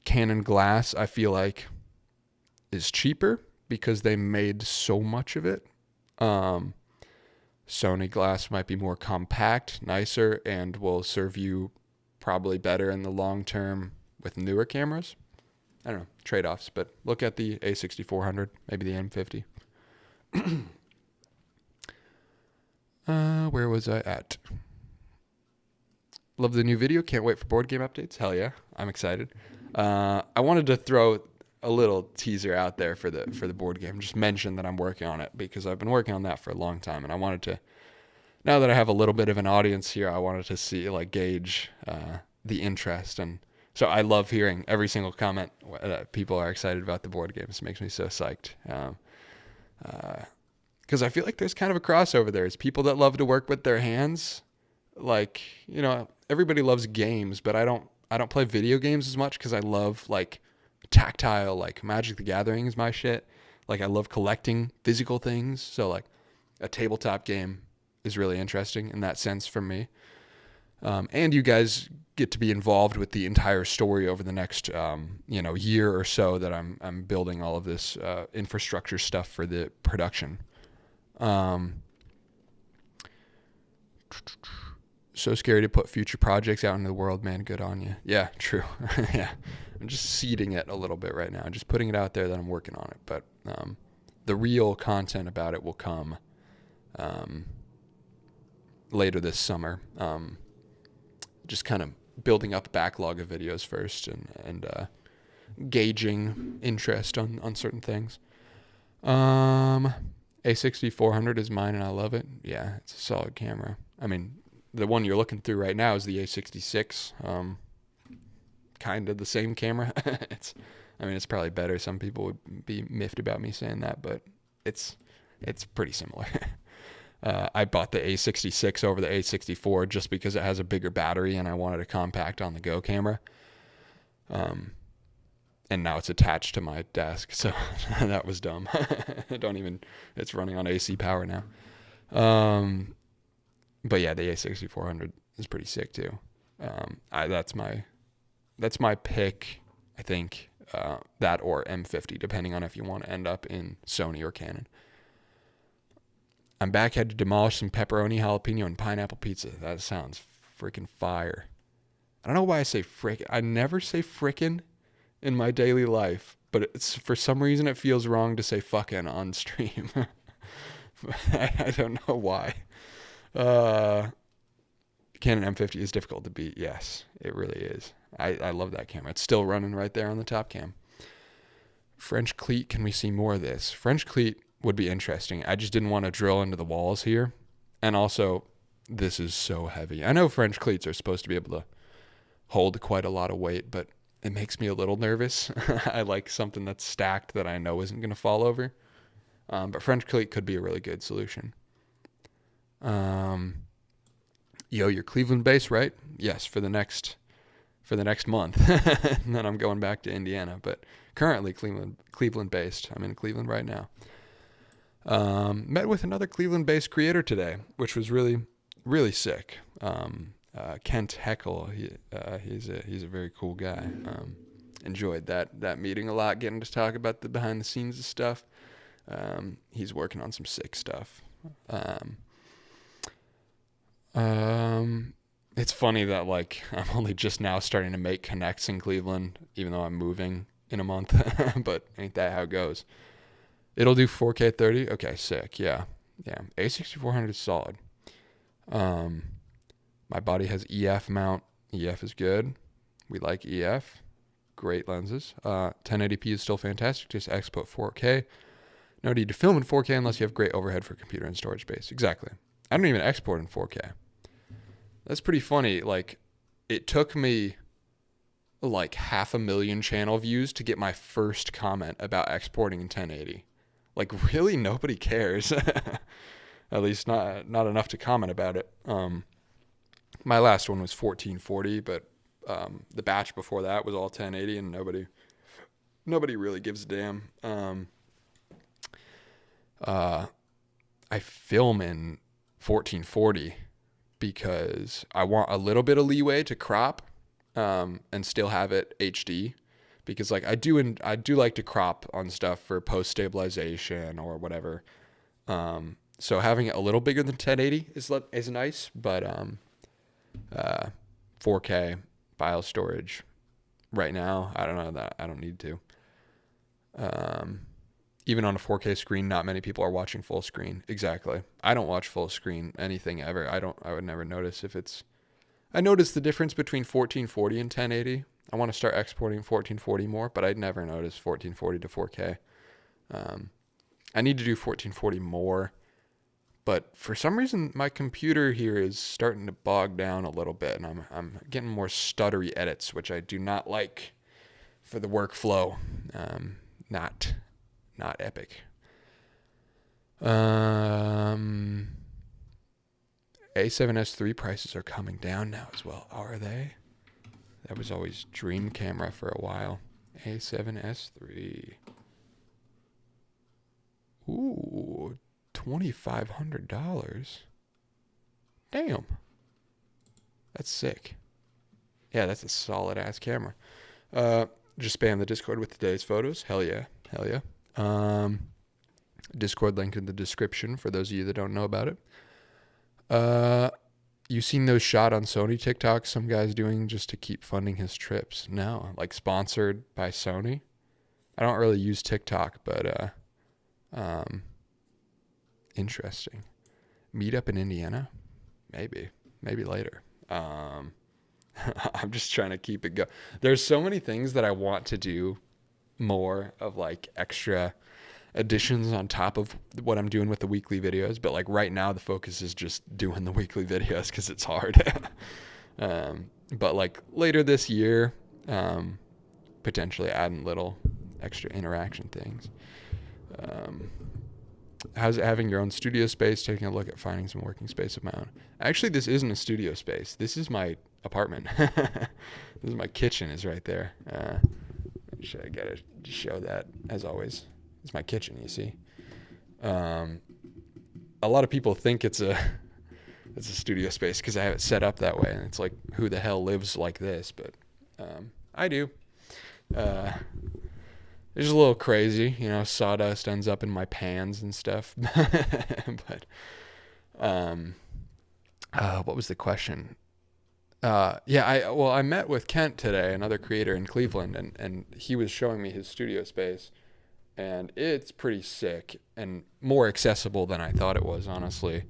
A: Canon glass, I feel like, is cheaper because they made so much of it. Sony glass might be more compact, nicer, and will serve you probably better in the long term with newer cameras. I don't know, trade-offs, but look at the A6400, maybe the M50. Where was I at? Love the new video. Can't wait for board game updates. Hell yeah, I'm excited. I wanted to throw a little teaser out there for the board game. Just mention that I'm working on it because I've been working on that for a long time, and I wanted to. Now that I have a little bit of an audience here, I wanted to see gauge the interest, and so I love hearing every single comment that people are excited about the board games. It makes me so psyched. Because I feel like there's kind of a crossover there. It's people that love to work with their hands. Like, everybody loves games, but I don't play video games as much because I love tactile, Magic the Gathering is my shit. I love collecting physical things. So a tabletop game is really interesting in that sense for me. And you guys get to be involved with the entire story over the next, year or so that I'm building all of this infrastructure stuff for the production. So scary to put future projects out into the world, man. Good on you. Yeah, true. Yeah, I'm just seeding it a little bit right now. I'm just putting it out there that I'm working on it. But the real content about it will come later this summer. Just kind of building up a backlog of videos first, and gauging interest on certain things. A6400 is mine and I love it. Yeah, it's a solid camera. I mean, the one you're looking through right now is the A66. Kind of the same camera. It's probably better. Some people would be miffed about me saying that, but it's pretty similar. I bought the A66 over the A64 just because it has a bigger battery and I wanted a compact on the go camera. And now it's attached to my desk, so that was dumb. It's running on AC power now. But yeah, the A6400 is pretty sick too. That's my pick, I think, that or M50, depending on if you want to end up in Sony or Canon. I'm back, had to demolish some pepperoni, jalapeno, and pineapple pizza. That sounds freaking fire. I don't know why I say frickin'. I never say frickin' in my daily life, but it's for some reason it feels wrong to say fucking on stream. I don't know why. Canon M50 is difficult to beat. Yes, it really is. I love that camera. It's still running right there on the top cam. French cleat, can we see more of this? French cleat would be interesting. I just didn't want to drill into the walls here. And also, this is so heavy. I know French cleats are supposed to be able to hold quite a lot of weight, but it makes me a little nervous. I like something that's stacked that I know isn't going to fall over. But French cleat could be a really good solution. You're Cleveland based, right? Yes, for the next month. And then I'm going back to Indiana, but currently Cleveland based. I'm in Cleveland right now. Met with another Cleveland based creator today, which was really, really sick. Kent Heckel, he's a very cool guy. Enjoyed that meeting a lot, getting to talk about the behind the scenes of stuff. He's working on some sick stuff. It's funny that like I'm only just now starting to make connects in Cleveland, even though I'm moving in a month. But ain't that how it goes? It'll do 4K 30. Okay, sick. Yeah. A6400 is solid. My body has EF mount. EF is good. We like EF. Great lenses. 1080p is still fantastic. Just export 4K. No need to film in 4K unless you have great overhead for computer and storage space. Exactly. I don't even export in 4K. That's pretty funny. Like, it took me like 500,000 channel views to get my first comment about exporting in 1080. Like, really, nobody cares. At least not enough to comment about it. My last one was 1440, but the batch before that was all 1080, and nobody really gives a damn. I film in 1440 because I want a little bit of leeway to crop and still have it HD. Because like I do like to crop on stuff for post stabilization or whatever. So having it a little bigger than 1080 is nice, but 4K file storage right now, I don't know that I don't need to. Even on a 4K screen, not many people are watching full screen. Exactly. I don't watch full screen anything ever. I would never notice I notice the difference between 1440 and 1080. I want to start exporting 1440 more, but I'd never notice 1440 to 4K. I need to do 1440 more, but for some reason my computer here is starting to bog down a little bit, and I'm getting more stuttery edits, which I do not like for the workflow. Not epic. A7S3 prices are coming down now as well. Are they? That was always dream camera for a while. A7S3. Ooh, $2,500. Damn. That's sick. Yeah, that's a solid ass camera. Just spam the Discord with today's photos. Hell yeah. Discord link in the description for those of you that don't know about it. You seen those shot on Sony TikToks some guy's doing just to keep funding his trips? No, like sponsored by Sony. I don't really use TikTok, but interesting. Meet up in Indiana? Maybe later. I'm just trying to keep it go. There's so many things that I want to do more of like extra additions on top of what I'm doing with the weekly videos. But like right now, the focus is just doing the weekly videos because it's hard. But like later this year, potentially adding little extra interaction things. How's it having your own studio space? Taking a look at finding some working space of my own. Actually, this isn't a studio space. This is my apartment. This is my kitchen is right there. I gotta show that as always. It's my kitchen, you see. A lot of people think it's a studio space because I have it set up that way, and it's like, who the hell lives like this? But I do. It's a little crazy, sawdust ends up in my pans and stuff. But what was the question? I met with Kent today, another creator in Cleveland, and he was showing me his studio space, and it's pretty sick and more accessible than I thought it was, honestly.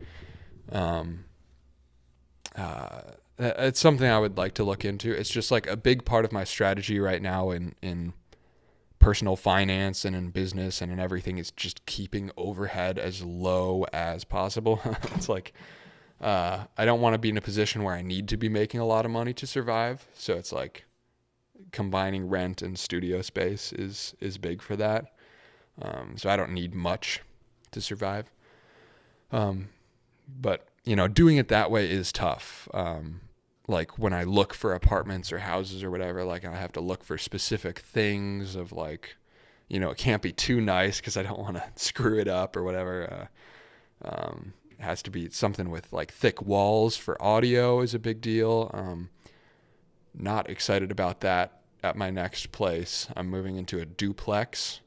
A: It's something I would like to look into. It's just like a big part of my strategy right now in personal finance and in business and in everything is just keeping overhead as low as possible. It's like, I don't want to be in a position where I need to be making a lot of money to survive. So it's like combining rent and studio space is big for that. So I don't need much to survive. But doing it that way is tough. Like when I look for apartments or houses or whatever, like I have to look for specific things of like, it can't be too nice because I don't want to screw it up or whatever. It has to be something with like thick walls for audio is a big deal. Not excited about that at my next place. I'm moving into a duplex,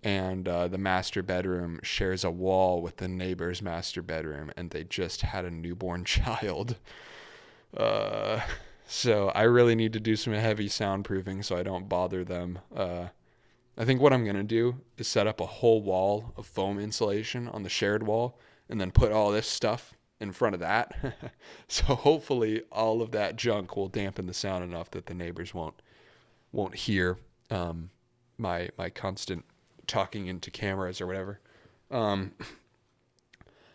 A: and the master bedroom shares a wall with the neighbor's master bedroom, and they just had a newborn child. So I really need to do some heavy soundproofing so I don't bother them. I think what I'm going to do is set up a whole wall of foam insulation on the shared wall and then put all this stuff in front of that. So hopefully all of that junk will dampen the sound enough that the neighbors won't hear my constant talking into cameras or whatever.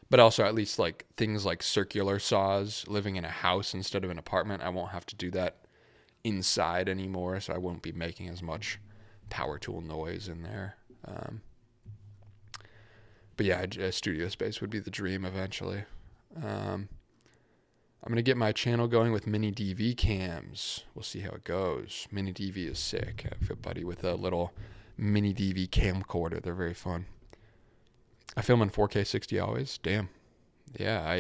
A: But also at least like things like circular saws, living in a house instead of an apartment, I won't have to do that inside anymore, so I won't be making as much power tool noise in there. But yeah, a studio space would be the dream eventually. I'm going to get my channel going with mini DV cams. We'll see how it goes. Mini DV is sick. I have a buddy with a little mini DV camcorder. They're very fun. I film in 4K 60 always. Damn. Yeah,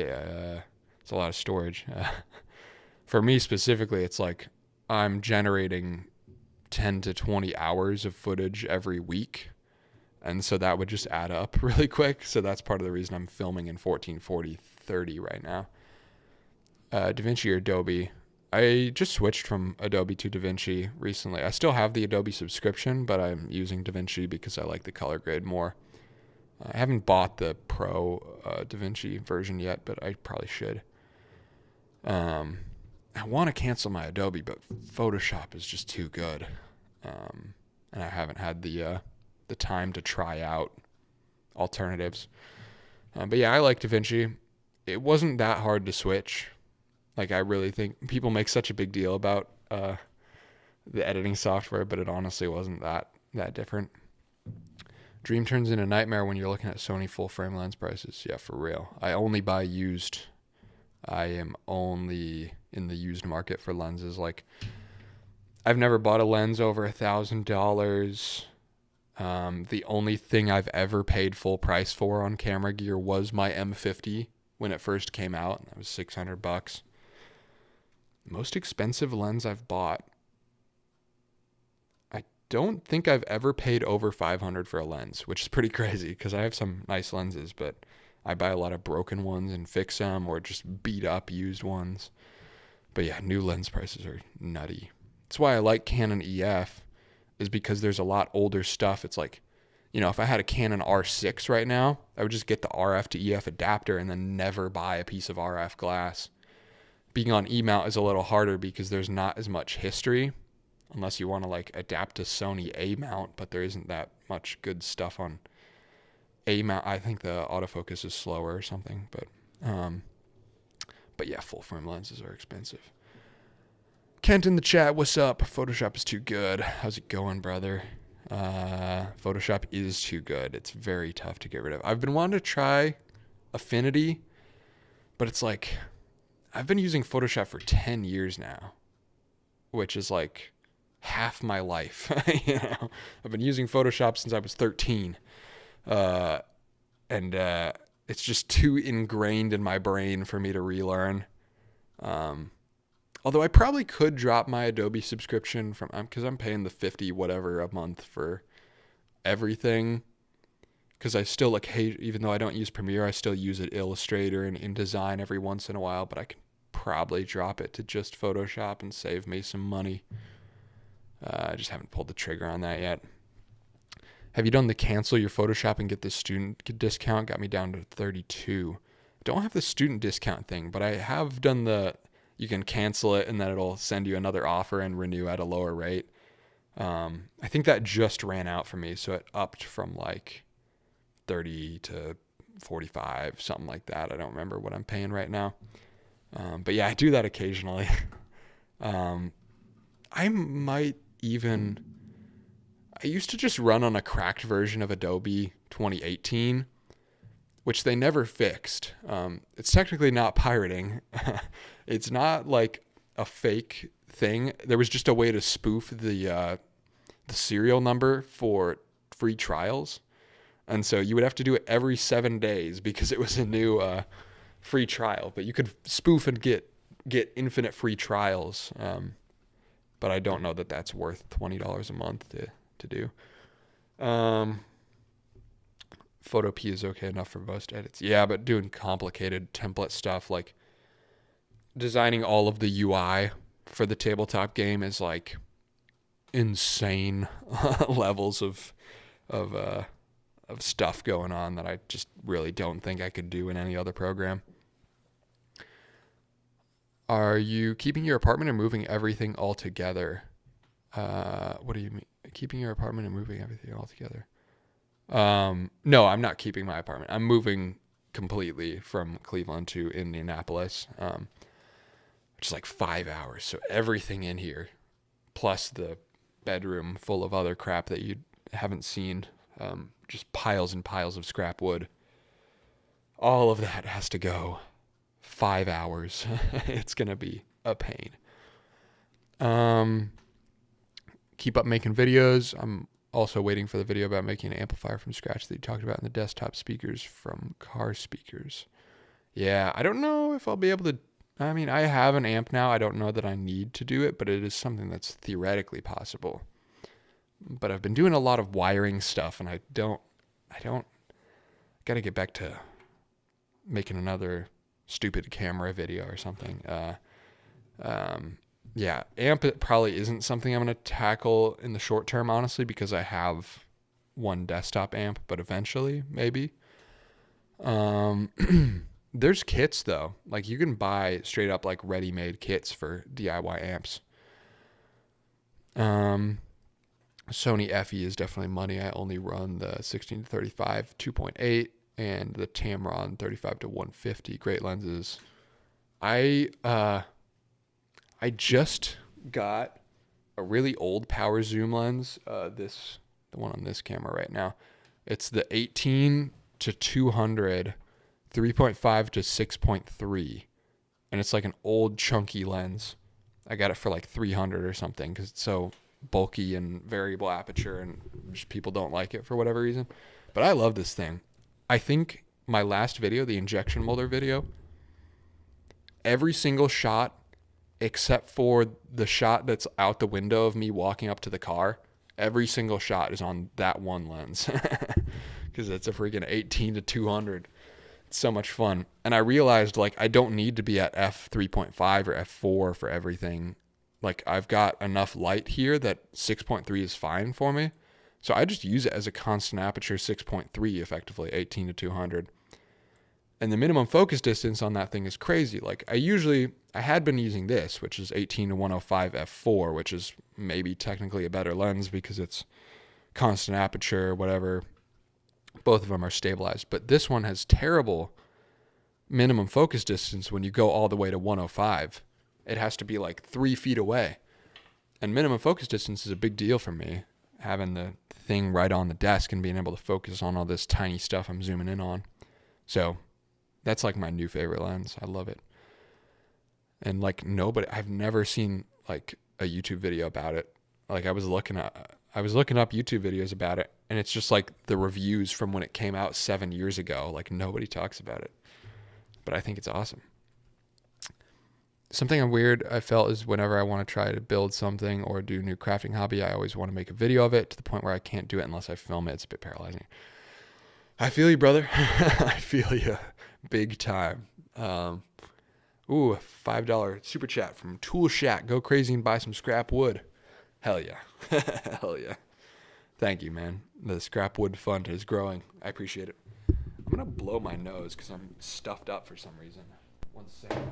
A: it's a lot of storage. For me specifically, it's like I'm generating 10 to 20 hours of footage every week. And so that would just add up really quick. So that's part of the reason I'm filming in 1440-30 right now. DaVinci or Adobe. I just switched from Adobe to DaVinci recently. I still have the Adobe subscription, but I'm using DaVinci because I like the color grade more. I haven't bought the Pro DaVinci version yet, but I probably should. I want to cancel my Adobe, but Photoshop is just too good. And I haven't had the time to try out alternatives. But yeah, I like DaVinci. It wasn't that hard to switch. Like, I really think people make such a big deal about the editing software, but it honestly wasn't that different. Dream turns into nightmare when you're looking at Sony full frame lens prices. Yeah, for real. I only buy used. I am only in the used market for lenses. Like, I've never bought a lens over $1,000. The only thing I've ever paid full price for on camera gear was my M50 when it first came out. That was $600. Most expensive lens I've bought, I don't think I've ever paid over $500 for a lens, which is pretty crazy because I have some nice lenses, but I buy a lot of broken ones and fix them or just beat up used ones. But yeah, new lens prices are nutty. That's why I like Canon EF, is because there's a lot older stuff. It's like, if I had a Canon R6 right now, I would just get the RF to EF adapter and then never buy a piece of RF glass. Being on E-mount is a little harder because there's not as much history unless you want to like adapt to Sony A mount, but there isn't that much good stuff on A mount. I think the autofocus is slower or something, but yeah, full frame lenses are expensive. Kent in the chat, what's up? Photoshop is too good. How's it going, brother? Photoshop is too good. It's very tough to get rid of. I've been wanting to try Affinity, but it's like, I've been using Photoshop for 10 years now, which is like half my life. You know, I've been using Photoshop since I was 13. And it's just too ingrained in my brain for me to relearn. Although I probably could drop my Adobe subscription because I'm paying the $50 whatever a month for everything. Because I still even though I don't use Premiere, I still use it Illustrator and InDesign every once in a while. But I can probably drop it to just Photoshop and save me some money. I just haven't pulled the trigger on that yet. Have you done the cancel your Photoshop and get the student discount? Got me down to 32. Don't have the student discount thing, but I have done you can cancel it and then it'll send you another offer and renew at a lower rate. I think that just ran out for me, so it upped from like 30 to 45, something like that. I don't remember what I'm paying right now. But yeah, I do that occasionally. I used to just run on a cracked version of Adobe 2018, which they never fixed. It's technically not pirating. It's not like a fake thing. There was just a way to spoof the serial number for free trials. And so you would have to do it every 7 days because it was a new free trial. But you could spoof and get infinite free trials. But I don't know that that's worth $20 a month to do. Photopea is okay enough for most edits. Yeah, but doing complicated template stuff like designing all of the UI for the tabletop game is like insane levels of stuff going on that I just really don't think I could do in any other program. Are you keeping your apartment or moving everything all together? What do you mean? Keeping your apartment and moving everything all together? No, I'm not keeping my apartment. I'm moving completely from Cleveland to Indianapolis, which is like 5 hours. So everything in here, plus the bedroom full of other crap that you haven't seen, just piles and piles of scrap wood. All of that has to go. 5 hours. It's going to be a pain. Keep up making videos. I'm also waiting for the video about making an amplifier from scratch that you talked about in the desktop speakers from car speakers. Yeah, I don't know if I'll be able to. I mean, I have an amp now. I don't know that I need to do it, but it is something that's theoretically possible. But I've been doing a lot of wiring stuff, and I don't got to get back to making another stupid camera video or something. Yeah, amp probably isn't something I'm going to tackle in the short term, honestly, because I have one desktop amp, but eventually, maybe. There's kits, though. Like, you can buy straight up, like, ready-made kits for DIY amps. Sony FE is definitely money. I only run the 16 to 35 2.8 and the Tamron 35 to 150. Great lenses. I just got a really old power zoom lens. The one on this camera right now. It's the 18 to 200, 3.5 to 6.3, and it's like an old chunky lens. I got it for like 300 or something because it's so bulky and variable aperture, and just people don't like it for whatever reason. But I love this thing. I think my last video, the injection molder video, every single shot except for the shot that's out the window of me walking up to the car, every single shot is on that one lens because it's a freaking 18 to 200. It's so much fun. And I realized, like, I don't need to be at f3.5 or f4 for everything. Like, I've got enough light here that 6.3 is fine for me. So I just use it as a constant aperture 6.3, effectively 18 to 200. And the minimum focus distance on that thing is crazy. Like I had been using this, which is 18 to 105 f4, which is maybe technically a better lens because it's constant aperture, whatever. Both of them are stabilized. But this one has terrible minimum focus distance when you go all the way to 105. It has to be like 3 feet away. And minimum focus distance is a big deal for me, having the thing right on the desk and being able to focus on all this tiny stuff I'm zooming in on. So that's like my new favorite lens. I love it. And like I've never seen like a YouTube video about it. Like I was looking up YouTube videos about it, and it's just like the reviews from when it came out 7 years ago. Like nobody talks about it, but I think it's awesome. Something weird I felt is whenever I want to try to build something or do a new crafting hobby, I always want to make a video of it to the point where I can't do it unless I film it. It's a bit paralyzing. I feel you, brother. I feel you big time. Ooh, $5 super chat from Tool Shack. Go crazy and buy some scrap wood. Hell yeah. Hell yeah. Thank you, man. The scrap wood fund is growing. I appreciate it. I'm going to blow my nose because I'm stuffed up for some reason. 1 second.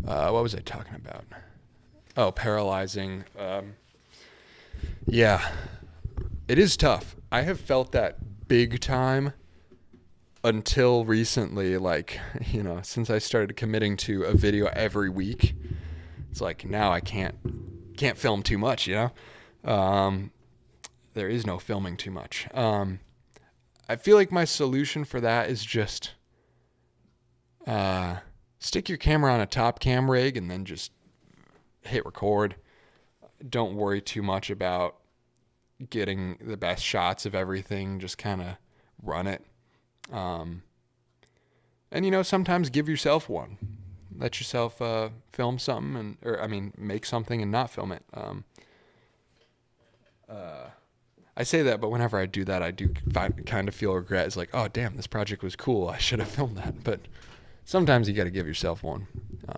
A: What was I talking about? Oh, paralyzing. Yeah, it is tough. I have felt that big time until recently, like, since I started committing to a video every week. It's like now I can't film too much, there is no filming too much. I feel like my solution for that is just stick your camera on a top cam rig and then just hit record. Don't worry too much about getting the best shots of everything. Just kind of run it. And sometimes give yourself one. Let yourself film something make something and not film it. I say that, but whenever I do that, I do kind of feel regret. It's like, oh damn, this project was cool. I should have filmed that. But sometimes you got to give yourself one.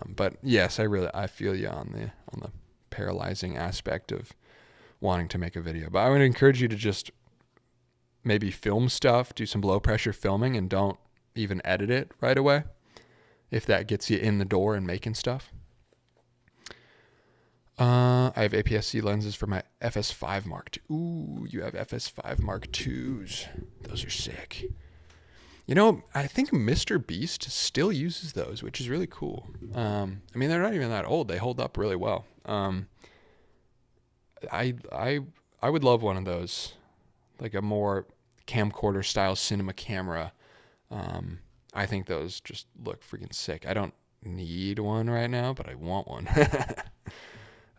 A: But yes, I feel you on the paralyzing aspect of wanting to make a video. But I would encourage you to just maybe film stuff, do some low pressure filming, and don't even edit it right away, if that gets you in the door and making stuff. I have APS-C lenses for my FS5 Mark II. Ooh, you have FS5 Mark IIs. Those are sick. I think Mr. Beast still uses those, which is really cool. They're not even that old. They hold up really well. I would love one of those, like a more camcorder style cinema camera. I think those just look freaking sick. I don't need one right now, but I want one.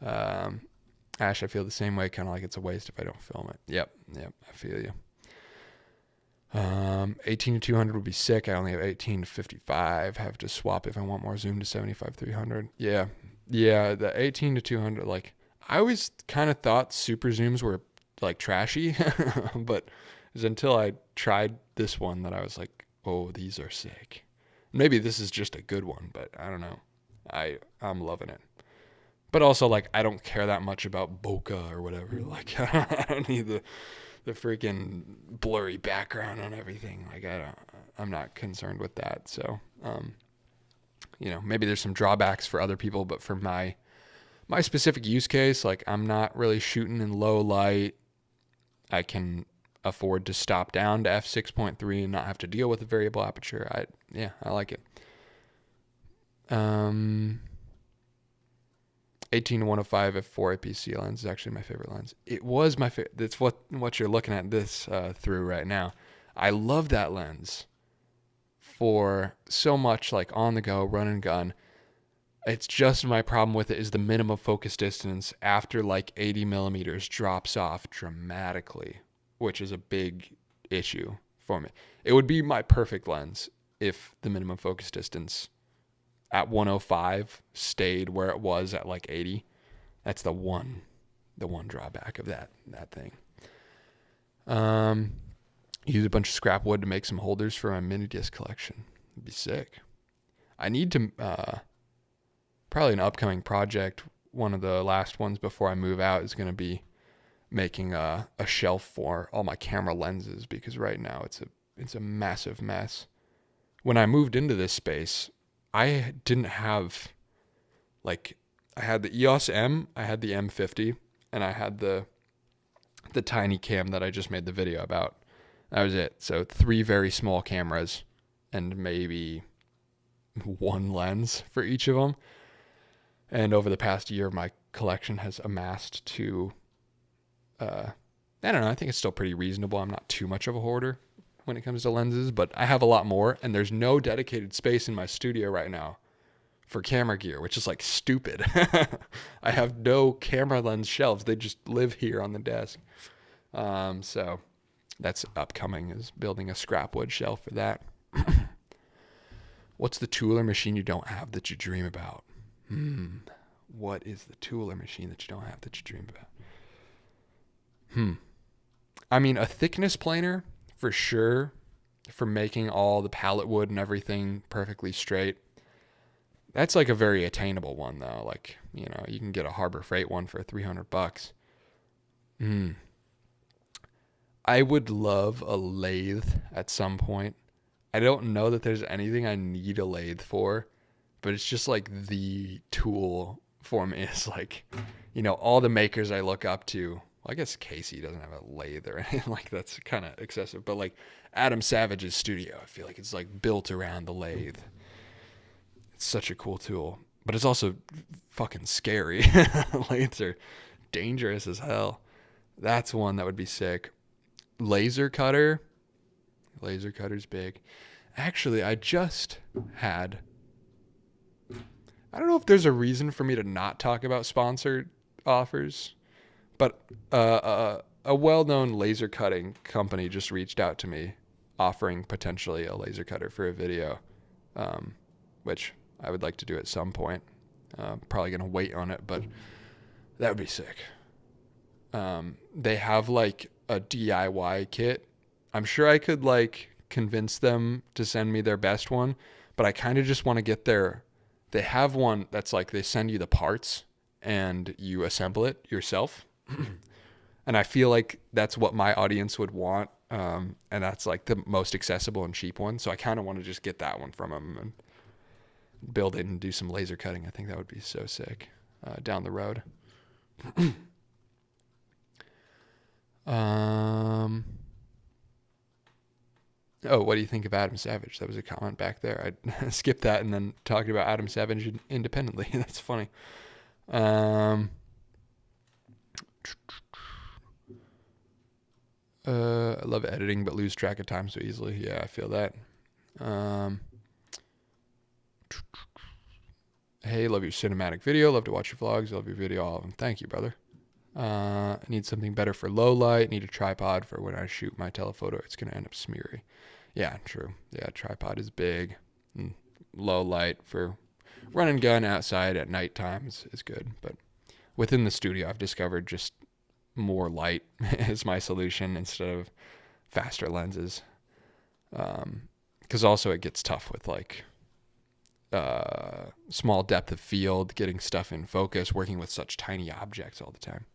A: Ash, I feel the same way, kind of like it's a waste if I don't film it. Yep, I feel you. 18 to 200 would be sick. I only have 18 to 55. Have to swap if I want more zoom to 75 300. Yeah, the 18 to 200, like, I always kind of thought super zooms were like trashy, but it was until I tried this one that I was like, oh, these are sick. Maybe this is just a good one, but I don't know. I'm loving it. But also, like, I don't care that much about bokeh or whatever. Like, I don't need the freaking blurry background on everything. Like, I'm not concerned with that. So, maybe there's some drawbacks for other people, but for my specific use case, like, I'm not really shooting in low light. I can afford to stop down to f6.3 and not have to deal with a variable aperture. I like it. 18 to 105 f4 APS-C lens is actually my favorite lens. It was my favorite. That's what you're looking at this through right now. I love that lens for so much, like, on the go, run and gun. It's just my problem with it is the minimum focus distance after like 80 millimeters drops off dramatically, which is a big issue for me. It would be my perfect lens if the minimum focus distance at 105 stayed where it was at like 80. That's the one drawback of that thing. Use a bunch of scrap wood to make some holders for my mini disc collection. It'd be sick. I need to, probably an upcoming project, one of the last ones before I move out, is going to be making a shelf for all my camera lenses, because right now it's a massive mess. When I moved into this space, I didn't have, like, I had the EOS M, I had the M50, and I had the tiny cam that I just made the video about. That was it. So 3 very small cameras and maybe 1 lens for each of them. And over the past year, my collection has amassed to, I don't know, I think it's still pretty reasonable. I'm not too much of a hoarder when it comes to lenses, but I have a lot more, and there's no dedicated space in my studio right now for camera gear, which is like stupid. I have no camera lens shelves. They just live here on the desk. So that's upcoming, is building a scrap wood shelf for that. What's the tool or machine you don't have that you dream about? What is the tool or machine that you don't have that you dream about? I mean, a thickness planer for sure, for making all the pallet wood and everything perfectly straight. That's like a very attainable one though. Like, you know, you can get a Harbor Freight one for $300. I would love a lathe at some point. I don't know that there's anything I need a lathe for, but it's just like the tool for me. Is like, you know, all the makers I look up to. Well, I guess Casey doesn't have a lathe or anything, like that's kind of excessive, but like Adam Savage's studio, I feel like it's like built around the lathe. It's such a cool tool, but it's also fucking scary. Lathes are dangerous as hell. That's one that would be sick. Laser cutter's big. Actually, I don't know if there's a reason for me to not talk about sponsored offers, but a well-known laser cutting company just reached out to me offering potentially a laser cutter for a video, which I would like to do at some point. Probably going to wait on it, but that would be sick. They have like a DIY kit. I'm sure I could like convince them to send me their best one, but I kind of just want to get they have one that's like they send you the parts and you assemble it yourself. And I feel like that's what my audience would want. And that's like the most accessible and cheap one. So I kind of want to just get that one from them and build it and do some laser cutting. I think that would be so sick down the road. Oh, what do you think of Adam Savage? That was a comment back there. I skipped that and then talking about Adam Savage independently. That's funny. I love editing, but lose track of time so easily. Yeah, I feel that. Hey, love your cinematic video. Love to watch your vlogs. Love your video, all of them. Thank you, brother. I need something better for low light. Need a tripod for when I shoot my telephoto. It's going to end up smeary. Yeah, true. Yeah, tripod is big. And low light for run and gun outside at nighttime is good. But within the studio, I've discovered just more light is my solution instead of faster lenses. Because also it gets tough with like small depth of field, getting stuff in focus, working with such tiny objects all the time.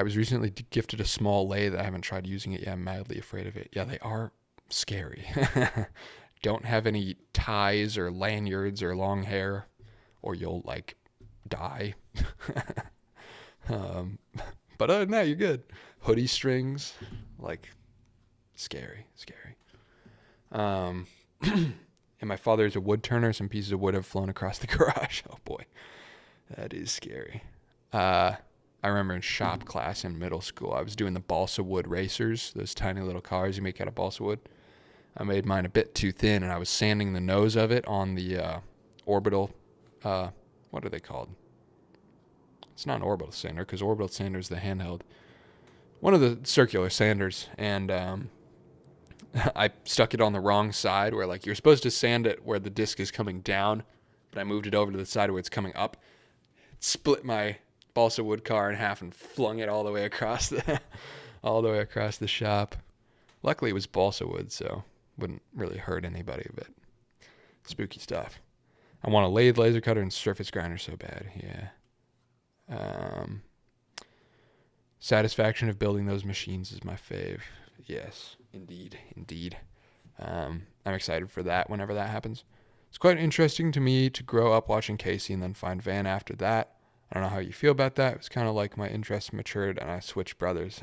A: I was recently gifted a small lathe. I haven't tried using it yet. I'm madly afraid of it. Yeah, they are scary. Don't have any ties or lanyards or long hair, or you'll like die. But other than that, you're good. Hoodie strings, like scary. And my father's a wood turner. Some pieces of wood have flown across the garage. Oh boy, that is scary. I remember in shop class in middle school, I was doing the balsa wood racers, those tiny little cars you make out of balsa wood. I made mine a bit too thin, and I was sanding the nose of it on the orbital, what are they called? It's not an orbital sander, because orbital sander is the handheld. One of the circular sanders, and I stuck it on the wrong side, where like you're supposed to sand it where the disc is coming down, but I moved it over to the side where it's coming up. It split my balsa wood car in half and flung it all the way across the shop. Luckily, it was balsa wood, so wouldn't really hurt anybody. But spooky stuff. I want a lathe, laser cutter, and surface grinder so bad. Yeah. Satisfaction of building those machines is my fave. Yes, indeed. I'm excited for that whenever that happens. It's quite interesting to me to grow up watching Casey and then find Van after that. I don't know how you feel about that. It was kind of like my interests matured and I switched brothers.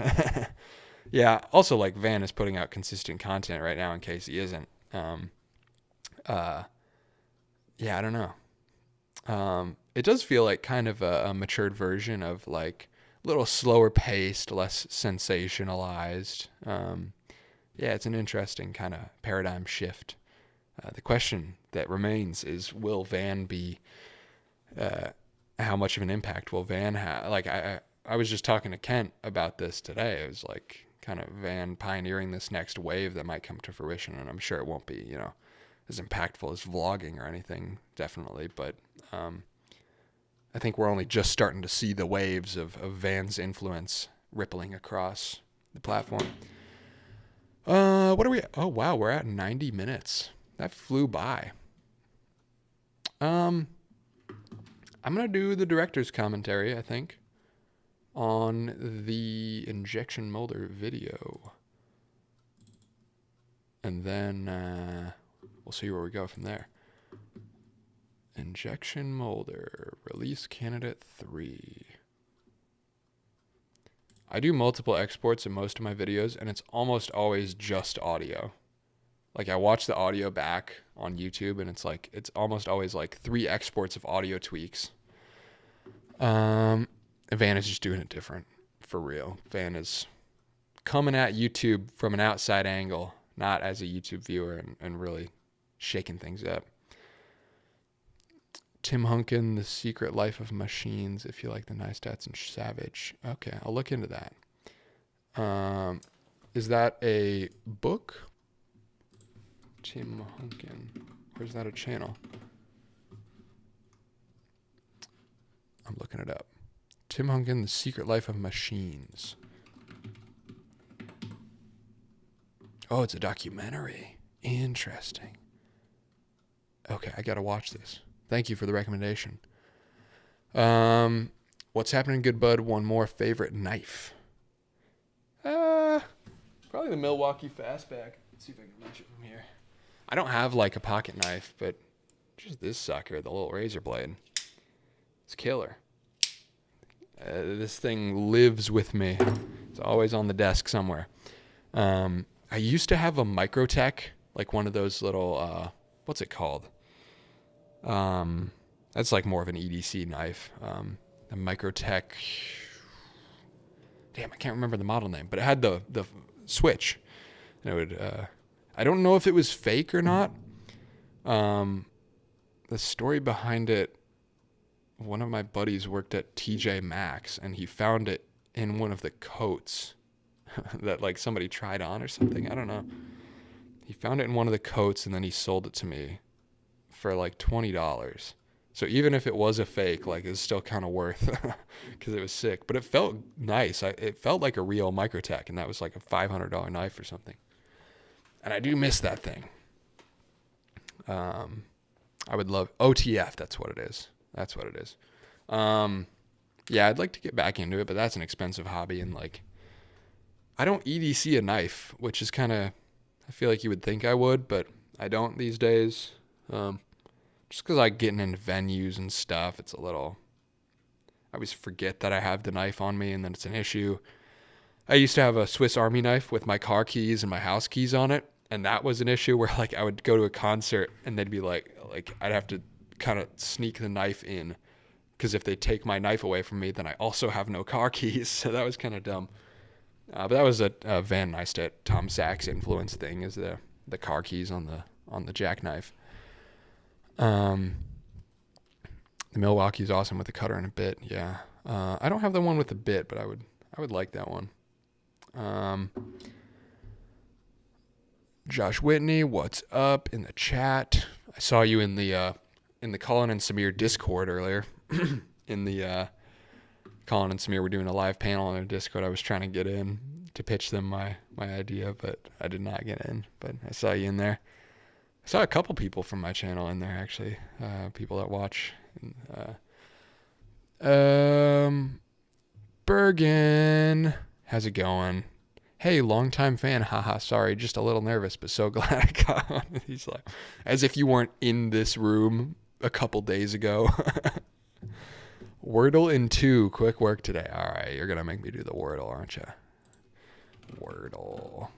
A: Yeah, also like Van is putting out consistent content right now and Casey isn't. Yeah, I don't know. It does feel like kind of a matured version of like a little slower paced, less sensationalized. Yeah, it's an interesting kind of paradigm shift. The question that remains is, will Van be, how much of an impact will Van have? Like, I was just talking to Kent about this today. It was like kind of Van pioneering this next wave that might come to fruition. And I'm sure it won't be, as impactful as vlogging or anything, definitely. But I think we're only just starting to see the waves of Van's influence rippling across the platform. What are we? Oh, wow. We're at 90 minutes. That flew by. I'm going to do the director's commentary, I think, on the injection molder video. And then we'll see where we go from there. Injection molder, release candidate 3. I do multiple exports in most of my videos, and it's almost always just audio. Like, I watch the audio back on YouTube, and it's almost always like 3 exports of audio tweaks. Van is just doing it different, for real. Van is coming at YouTube from an outside angle, not as a YouTube viewer, and really shaking things up. Tim Hunkin, The Secret Life of Machines, if you like the nice stats and Savage. Okay, I'll look into that. Is that a book? Tim Hunkin. Or is that a channel? I'm looking it up. Tim Hunkin, The Secret Life of Machines. Oh, it's a documentary. Interesting. Okay, I gotta watch this. Thank you for the recommendation. What's happening, good bud? One more favorite knife. Probably the Milwaukee Fastback. Let's see if I can reach it from here. I don't have like a pocket knife, but just this sucker, the little razor blade. It's killer. This thing lives with me. It's always on the desk somewhere. I used to have a Microtech, like one of those little, what's it called? That's like more of an EDC knife. A Microtech. Damn, I can't remember the model name, but it had the switch. And it would, I don't know if it was fake or not. The story behind it, one of my buddies worked at TJ Maxx, and he found it in one of the coats that like somebody tried on or something. I don't know. He found it in one of the coats, and then he sold it to me for like $20. So even if it was a fake, like it's still kind of worth because it was sick. But it felt nice. It felt like a real Microtech, and that was like a $500 knife or something. And I do miss that thing. I would love OTF. That's what it is. Yeah, I'd like to get back into it, but that's an expensive hobby. And like, I don't EDC a knife, which is kind of, I feel like you would think I would, but I don't these days. Just because I getting into venues and stuff, it's a little, I always forget that I have the knife on me, and then it's an issue. I used to have a Swiss Army knife with my car keys and my house keys on it, and that was an issue where like I would go to a concert and they'd be like I'd have to kind of sneak the knife in, because if they take my knife away from me, then I also have no car keys. So that was kind of dumb. But that was a Van Neistat, Tom Sachs influence thing, is the car keys on the jackknife. The Milwaukee's awesome with the cutter and a bit. Yeah. I don't have the one with the bit, but I would like that one. Josh Whitney, what's up in the chat? I saw you in the Colin and Samir Discord earlier in the Colin and Samir were doing a live panel on their Discord. I was trying to get in to pitch them my idea, but I did not get in. But I saw you in there. I saw a couple people from my channel in there, actually. People that watch. Bergen, how's it going? Hey, longtime fan. Haha, sorry, just a little nervous, but so glad I got on. He's like, as if you weren't in this room a couple days ago. Wordle in 2, quick work today. All right, you're going to make me do the Wordle, aren't you? Wordle.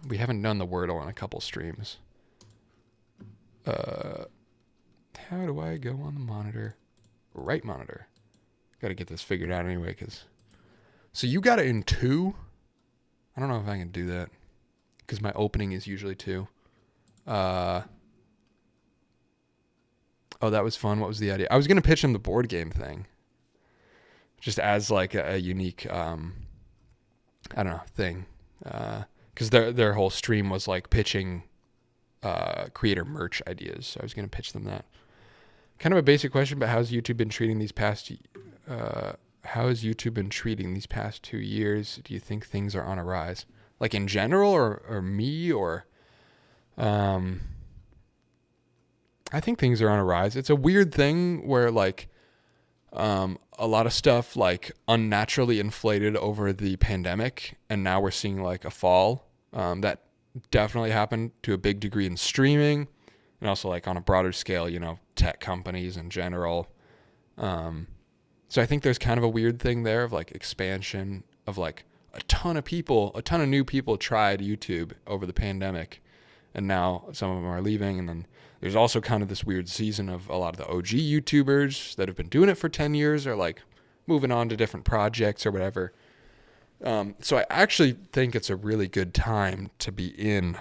A: We haven't done the Wordle in a couple streams. How do I go on the monitor? Right monitor. Got to get this figured out anyway, because... So you got it in 2? I don't know if I can do that, because my opening is usually 2. Oh, that was fun. What was the idea? I was going to pitch him the board game thing. Just as like a unique, I don't know, thing. Because their whole stream was like pitching creator merch ideas. So I was going to pitch them that. Kind of a basic question, but how's YouTube been treating these past 2 years? Do you think things are on a rise? Like in general or me or... I think things are on a rise. It's a weird thing where like a lot of stuff like unnaturally inflated over the pandemic, and now we're seeing like a fall. That definitely happened to a big degree in streaming, and also like on a broader scale, you know, tech companies in general. So I think there's kind of a weird thing there of like expansion of like a ton of new people tried YouTube over the pandemic, and now some of them are leaving. And then there's also kind of this weird season of a lot of the OG YouTubers that have been doing it for 10 years are like moving on to different projects or whatever. So I actually think it's a really good time to be in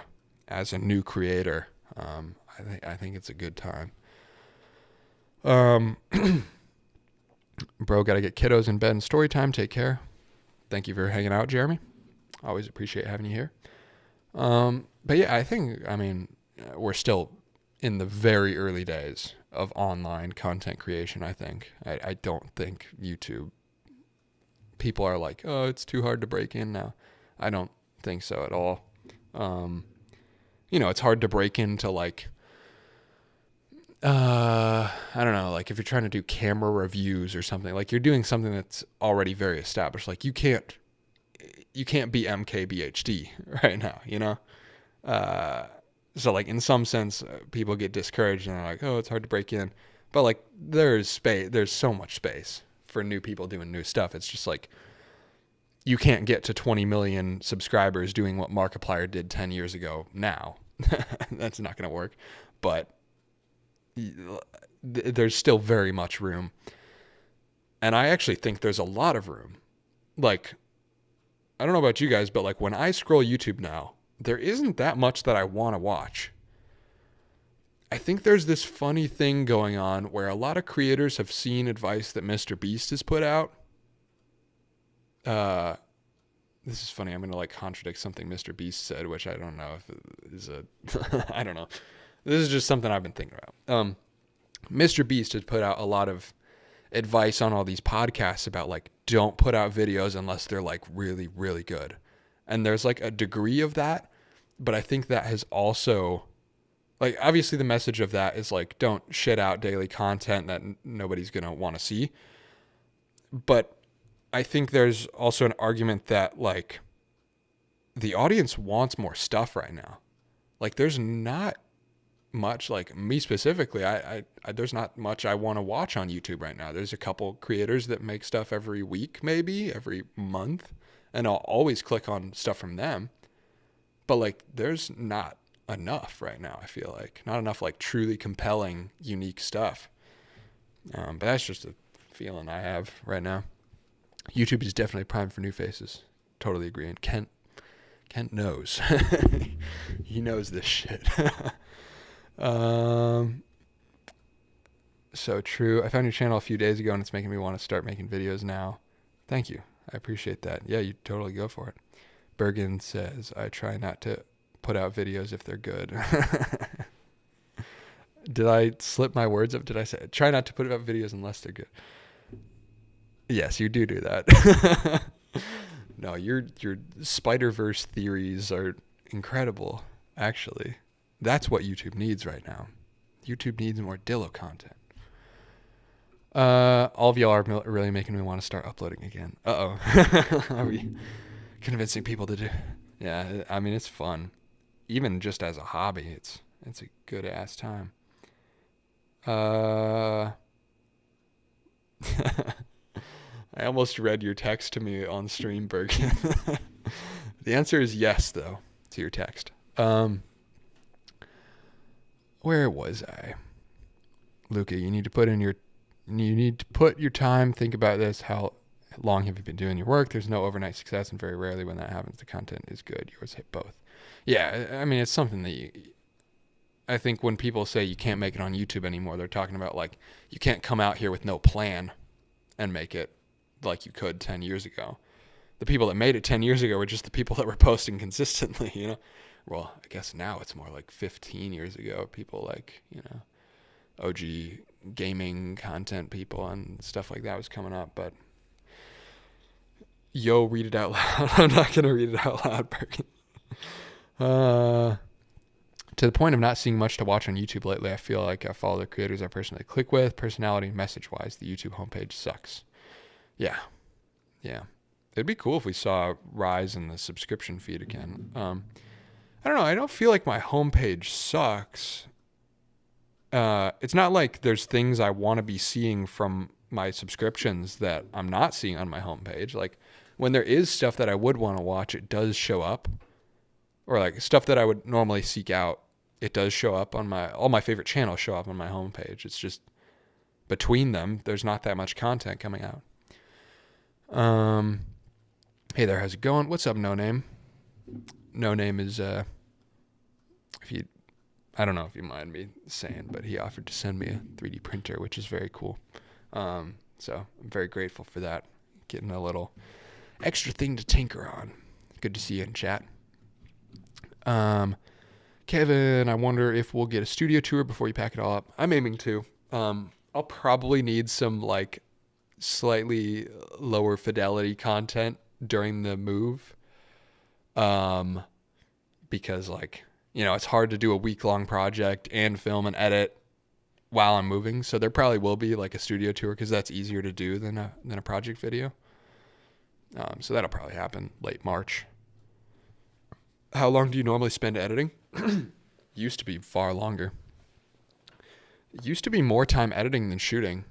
A: as a new creator. I think it's a good time. Bro, gotta get kiddos in bed and story time. Take care. Thank you for hanging out, Jeremy. Always appreciate having you here. But yeah, I mean, we're still in the very early days of online content creation, I think. I don't think YouTube, people are like, oh, it's too hard to break in now. I don't think so at all. You know, it's hard to break into like, I don't know, like if you're trying to do camera reviews or something, like you're doing something that's already very established. Like you can't be MKBHD right now, you know? So like in some sense, people get discouraged and they're like, oh, it's hard to break in. But like there's so much space for new people doing new stuff. It's just like, you can't get to 20 million subscribers doing what Markiplier did 10 years ago now. That's not going to work. But there's still very much room. And I actually think there's a lot of room. Like, I don't know about you guys, but like when I scroll YouTube now, there isn't that much that I want to watch. I think there's this funny thing going on where a lot of creators have seen advice that Mr. Beast has put out. This is funny. I'm going to like contradict something Mr. Beast said, which I don't know if it is I don't know. This is just something I've been thinking about. Mr. Beast has put out a lot of advice on all these podcasts about like, don't put out videos unless they're like really, really good. And there's like a degree of that, but I think that has also, like, obviously the message of that is like, don't shit out daily content that nobody's going to want to see. But I think there's also an argument that like the audience wants more stuff right now. Like there's not much, like me specifically, I there's not much I want to watch on YouTube right now. There's a couple creators that make stuff every week, maybe every month, and I'll always click on stuff from them. But like there's not enough right now. I feel like not enough like truly compelling, unique stuff. But that's just a feeling I have right now. YouTube is definitely primed for new faces. Totally agree. And Kent knows. He knows this shit. So true. I found your channel a few days ago and it's making me want to start making videos now. Thank you. I appreciate that. Yeah, you totally go for it. Bergen says, I try not to put out videos if they're good. Did I slip my words up? Did I say, try not to put out videos unless they're good? Yes, you do that. No, your Spider-Verse theories are incredible, actually. That's what YouTube needs right now. YouTube needs more Dillo content. All of y'all are really making me want to start uploading again. Uh-oh. Are we convincing people to do? Yeah, I mean, it's fun. Even just as a hobby, it's a good ass time. I almost read your text to me on stream, Bergen. The answer is yes, though, to your text. Where was I? Luca, you need to put your time. Think about this. How long have you been doing your work? There's no overnight success, and very rarely when that happens, the content is good. Yours hit both. Yeah, I mean, it's something that I think when people say you can't make it on YouTube anymore, they're talking about like you can't come out here with no plan and make it like you could 10 years ago. The people that made it 10 years ago were just the people that were posting consistently, you know? Well, I guess now it's more like 15 years ago. People like, you know, OG gaming content people and stuff like that was coming up. But read it out loud. I'm not going to read it out loud, Bergen. To the point of not seeing much to watch on YouTube lately, I feel like I follow the creators I personally click with. Personality and message-wise, the YouTube homepage sucks. Yeah. It'd be cool if we saw a rise in the subscription feed again. I don't know. I don't feel like my homepage sucks. It's not like there's things I want to be seeing from my subscriptions that I'm not seeing on my homepage. Like when there is stuff that I would want to watch, it does show up. Or like stuff that I would normally seek out, it does show up on all my favorite channels show up on my homepage. It's just between them, there's not that much content coming out. Hey there, how's it going? What's up, No Name? No Name is I don't know if you mind me saying, but he offered to send me a 3D printer, which is very cool. So I'm very grateful for that. Getting a little extra thing to tinker on. Good to see you in chat. Kevin, I wonder if we'll get a studio tour before you pack it all up. I'm aiming to. I'll probably need some like slightly lower fidelity content during the move. Because like, you know, it's hard to do a week-long project and film and edit while I'm moving. So there probably will be like a studio tour because that's easier to do than a project video. So that'll probably happen late March. How long do you normally spend editing? Used to be far longer. It used to be more time editing than shooting.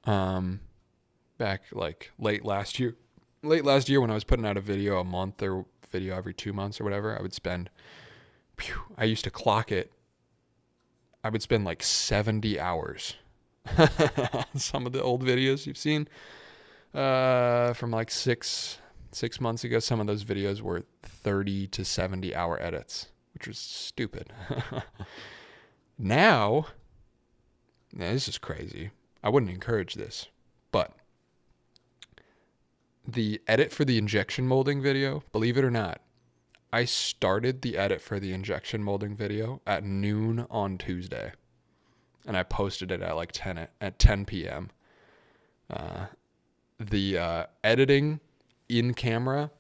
A: Back like late last year when I was putting out a video a month or video every 2 months or whatever, I would spend, I used to clock it. I would spend like 70 hours on some of the old videos you've seen from like six months ago. Some of those videos were 30 to 70 hour edits, which was stupid. Now, this is crazy. I wouldn't encourage this, but the edit for the injection molding video, believe it or not, I started the edit for the injection molding video at noon on Tuesday, and I posted it at like 10 p.m. The editing in camera,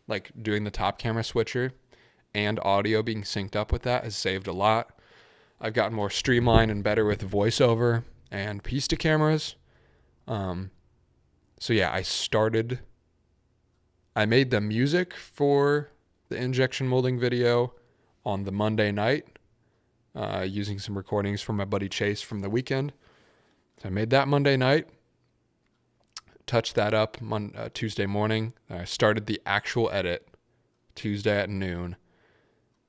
A: like doing the top camera switcher and audio being synced up with that has saved a lot. I've gotten more streamlined and better with voiceover and piece to cameras. So yeah, I made the music for the injection molding video on the Monday night, using some recordings from my buddy Chase from the weekend. So I made that Monday night, touched that up Tuesday morning. I started the actual edit Tuesday at noon,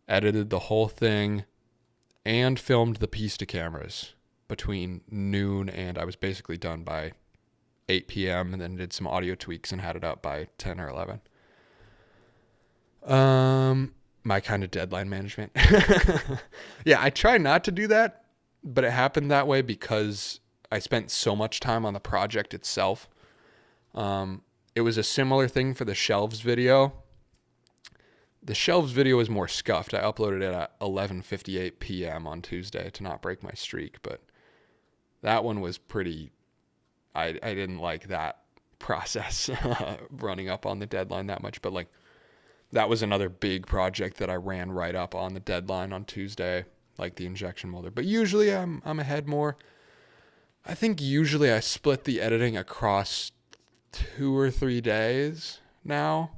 A: edited the whole thing, and filmed the piece to cameras between noon and I was basically done by 8 p.m. and then did some audio tweaks and had it up by 10 or 11. My kind of deadline management. Yeah, I try not to do that, but it happened that way because I spent so much time on the project itself. It was a similar thing for the shelves video. The shelves video was more scuffed. I uploaded it at 11:58 p.m. on Tuesday to not break my streak, but that one was pretty, I didn't like that process running up on the deadline that much. But like, that was another big project that I ran right up on the deadline on Tuesday, like the injection molder. But usually I'm ahead more. I think usually I split the editing across 2 or 3 days now.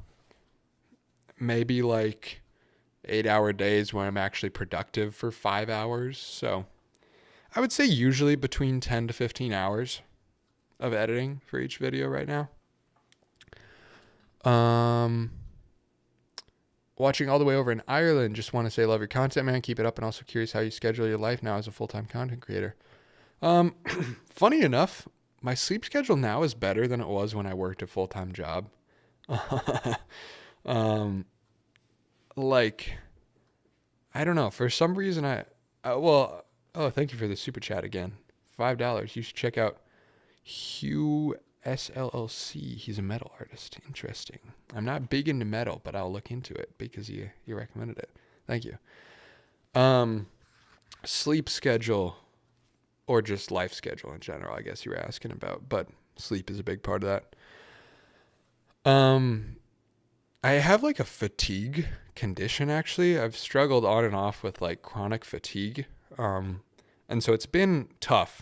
A: Maybe like 8-hour days when I'm actually productive for 5 hours. So I would say usually between 10 to 15 hours of editing for each video right now. Watching all the way over in Ireland. Just want to say, love your content, man. Keep it up. And also curious how you schedule your life now as a full-time content creator. Funny enough, my sleep schedule now is better than it was when I worked a full-time job. Like, I don't know. For some reason, thank you for the super chat again. $5. You should check out Hugh SLLC. He's a metal artist. Interesting. I'm not big into metal, but I'll look into it because you recommended it. Thank you. Sleep schedule, or just life schedule in general, I guess you were asking about, but sleep is a big part of that. I have like a fatigue condition, actually. I've struggled on and off with like chronic fatigue. And so it's been tough.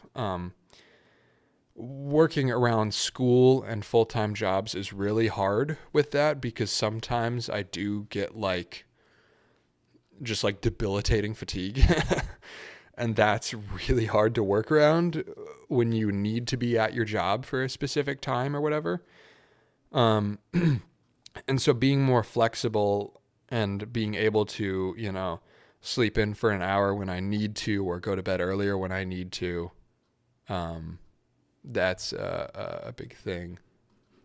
A: Working around school and full-time jobs is really hard with that, because sometimes I do get like just like debilitating fatigue. And that's really hard to work around when you need to be at your job for a specific time or whatever. And so being more flexible and being able to, sleep in for an hour when I need to, or go to bed earlier when I need to, that's a big thing.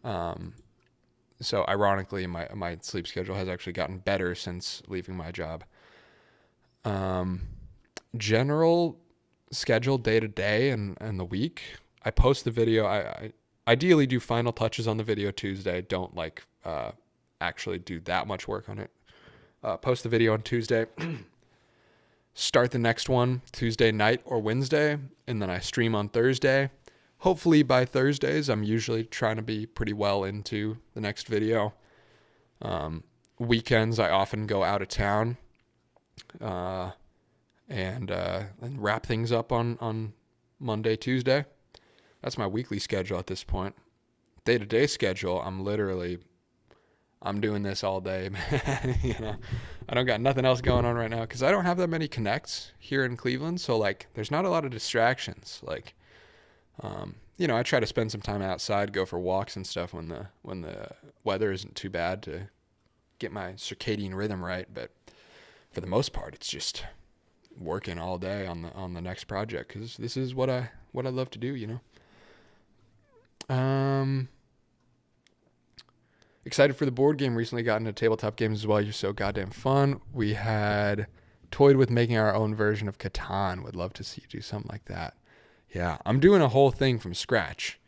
A: So ironically, my sleep schedule has actually gotten better since leaving my job. General schedule day to day and the week. I post the video. I ideally do final touches on the video Tuesday. Don't actually do that much work on it. Post the video on Tuesday. Start the next one Tuesday night or Wednesday, and then I stream on Thursday. Hopefully by Thursdays, I'm usually trying to be pretty well into the next video. Weekends, I often go out of town and wrap things up on Monday, Tuesday. That's my weekly schedule at this point. Day-to-day schedule, I'm doing this all day, man. I don't got nothing else going on right now because I don't have that many connects here in Cleveland. So like, there's not a lot of distractions. Like, I try to spend some time outside, go for walks and stuff when the weather isn't too bad to get my circadian rhythm right. But for the most part, it's just working all day on the next project, because this is what I love to do. Excited for the board game. Recently got into tabletop games as well. You're so goddamn fun. We had toyed with making our own version of Catan. Would love to see you do something like that. Yeah, I'm doing a whole thing from scratch,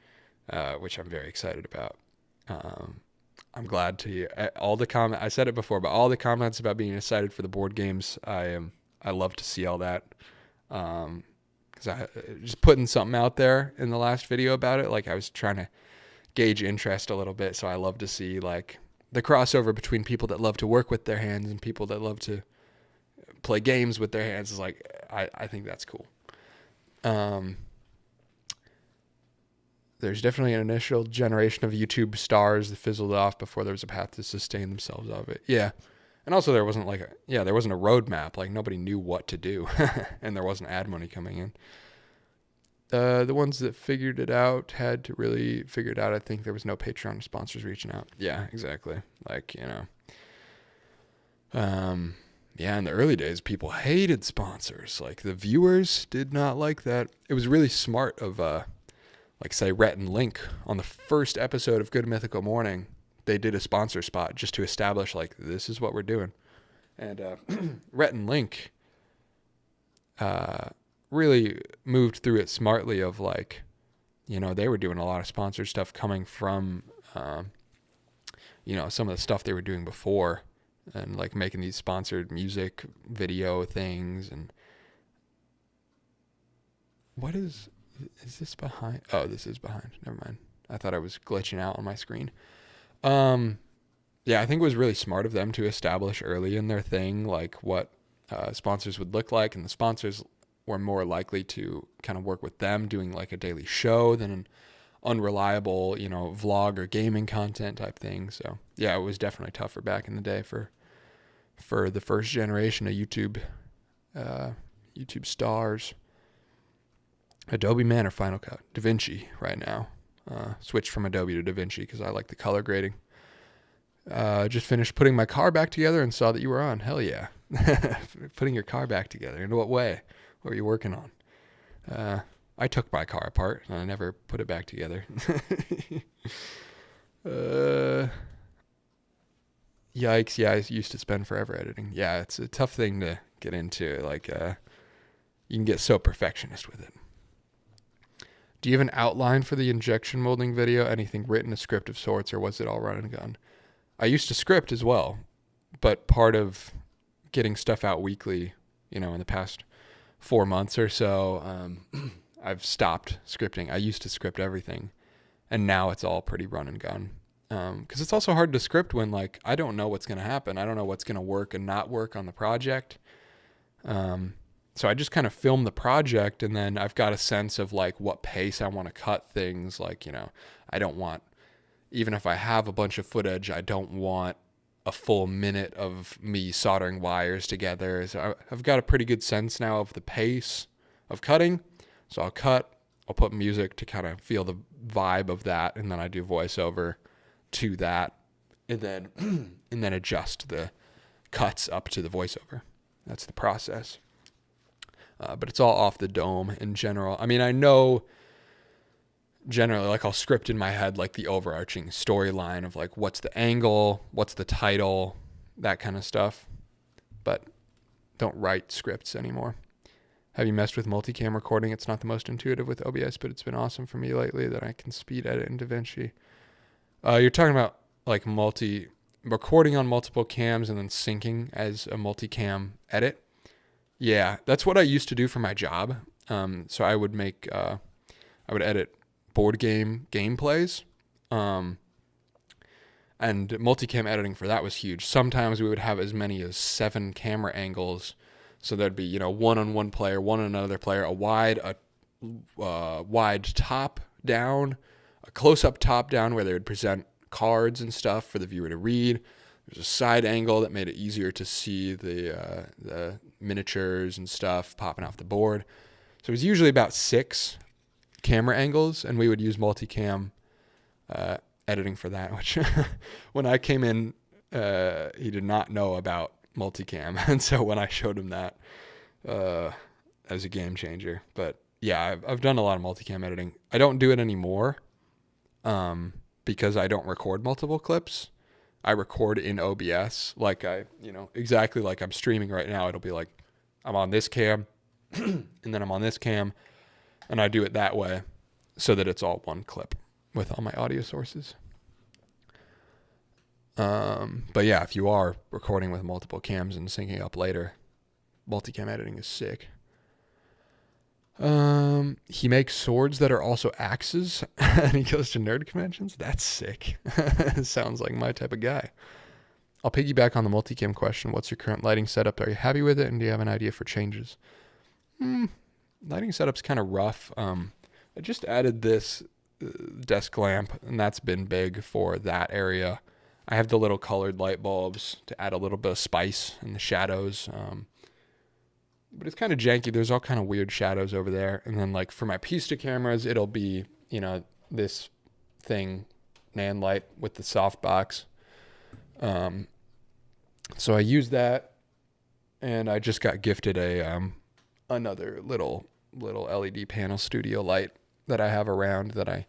A: which I'm very excited about. I'm glad to all the comment. I said it before, but all the comments about being excited for the board games, I love to see all that. Because I just putting something out there in the last video about it. Like, I was trying to gauge interest a little bit, so I love to see like the crossover between people that love to work with their hands and people that love to play games with their hands. Is like, I think that's cool. There's definitely an initial generation of YouTube stars that fizzled off before there was a path to sustain themselves of it. Yeah. And also there wasn't there wasn't a roadmap. Like, nobody knew what to do and there wasn't ad money coming in. The ones that figured it out had to really figure it out. I think there was no Patreon sponsors reaching out. Yeah, exactly. Like, in the early days, people hated sponsors. Like, the viewers did not like that. It was really smart of, say, Rhett and Link on the first episode of Good Mythical Morning. They did a sponsor spot just to establish, like, this is what we're doing. And Rhett and Link really moved through it smartly of, like, they were doing a lot of sponsored stuff coming from, some of the stuff they were doing before, and like making these sponsored music video things. And what is this behind? Oh, this is behind. Never mind. I thought I was glitching out on my screen. Yeah, I think it was really smart of them to establish early in their thing, like what sponsors would look like. And the sponsors were more likely to kind of work with them doing like a daily show than an unreliable, vlog or gaming content type thing. So yeah, it was definitely tougher back in the day for the first generation of YouTube stars. Adobe Man or Final Cut? DaVinci right now. Switched from Adobe to DaVinci because I like the color grading. Just finished putting my car back together and saw that you were on. Hell yeah. Putting your car back together. In what way? What were you working on? I took my car apart and I never put it back together. Yikes. Yeah, I used to spend forever editing. Yeah, it's a tough thing to get into. Like, you can get so perfectionist with it. Do you have an outline for the injection molding video? Anything written, a script of sorts, or was it all run and gun? I used to script as well, but part of getting stuff out weekly, in the past 4 months or so, I've stopped scripting. I used to script everything, and now it's all pretty run and gun. Because it's also hard to script when, like, I don't know what's going to happen. I don't know what's going to work and not work on the project. So I just kind of film the project, and then I've got a sense of like what pace I want to cut things. Like, I don't want, even if I have a bunch of footage, I don't want a full minute of me soldering wires together. So I've got a pretty good sense now of the pace of cutting. So I'll cut, I'll put music to kind of feel the vibe of that, and then I do voiceover to that, and then adjust the cuts up to the voiceover. That's the process. But it's all off the dome in general. I mean, I know generally, like, I'll script in my head, like, the overarching storyline of, like, what's the angle, what's the title, that kind of stuff. But don't write scripts anymore. Have you messed with multicam recording? It's not the most intuitive with OBS, but it's been awesome for me lately that I can speed edit in DaVinci. You're talking about, like, recording on multiple cams and then syncing as a multicam edit. Yeah, that's what I used to do for my job. So I would edit board game gameplays. And multicam editing for that was huge. Sometimes we would have as many as 7 camera angles. So there'd be, one on one player, one on another player, a wide top down, a close up top down where they would present cards and stuff for the viewer to read. There's a side angle that made it easier to see the miniatures and stuff popping off the board. So it was usually about 6 camera angles, and we would use multicam editing for that, which when I came in, he did not know about multicam. And so when I showed him that, it was a game changer. But yeah, I've done a lot of multicam editing. I don't do it anymore because I don't record multiple clips. I record in OBS, like exactly like I'm streaming right now. It'll be like I'm on this cam and then I'm on this cam, and I do it that way so that it's all one clip with all my audio sources. But yeah, if you are recording with multiple cams and syncing up later, multicam editing is sick. He makes swords that are also axes and he goes to nerd conventions. That's sick. Sounds like my type of guy. I'll piggyback on the multicam question. What's your current lighting setup? Are you happy with it? And do you have an idea for changes? Lighting setup's kind of rough. I just added this desk lamp, and that's been big for that area. I have the little colored light bulbs to add a little bit of spice in the shadows. But it's kind of janky. There's all kind of weird shadows over there. And then, like, for my Pista cameras, it'll be, this thing, Nan light with the softbox. So I use that, and I just got gifted another little LED panel studio light that I have around that I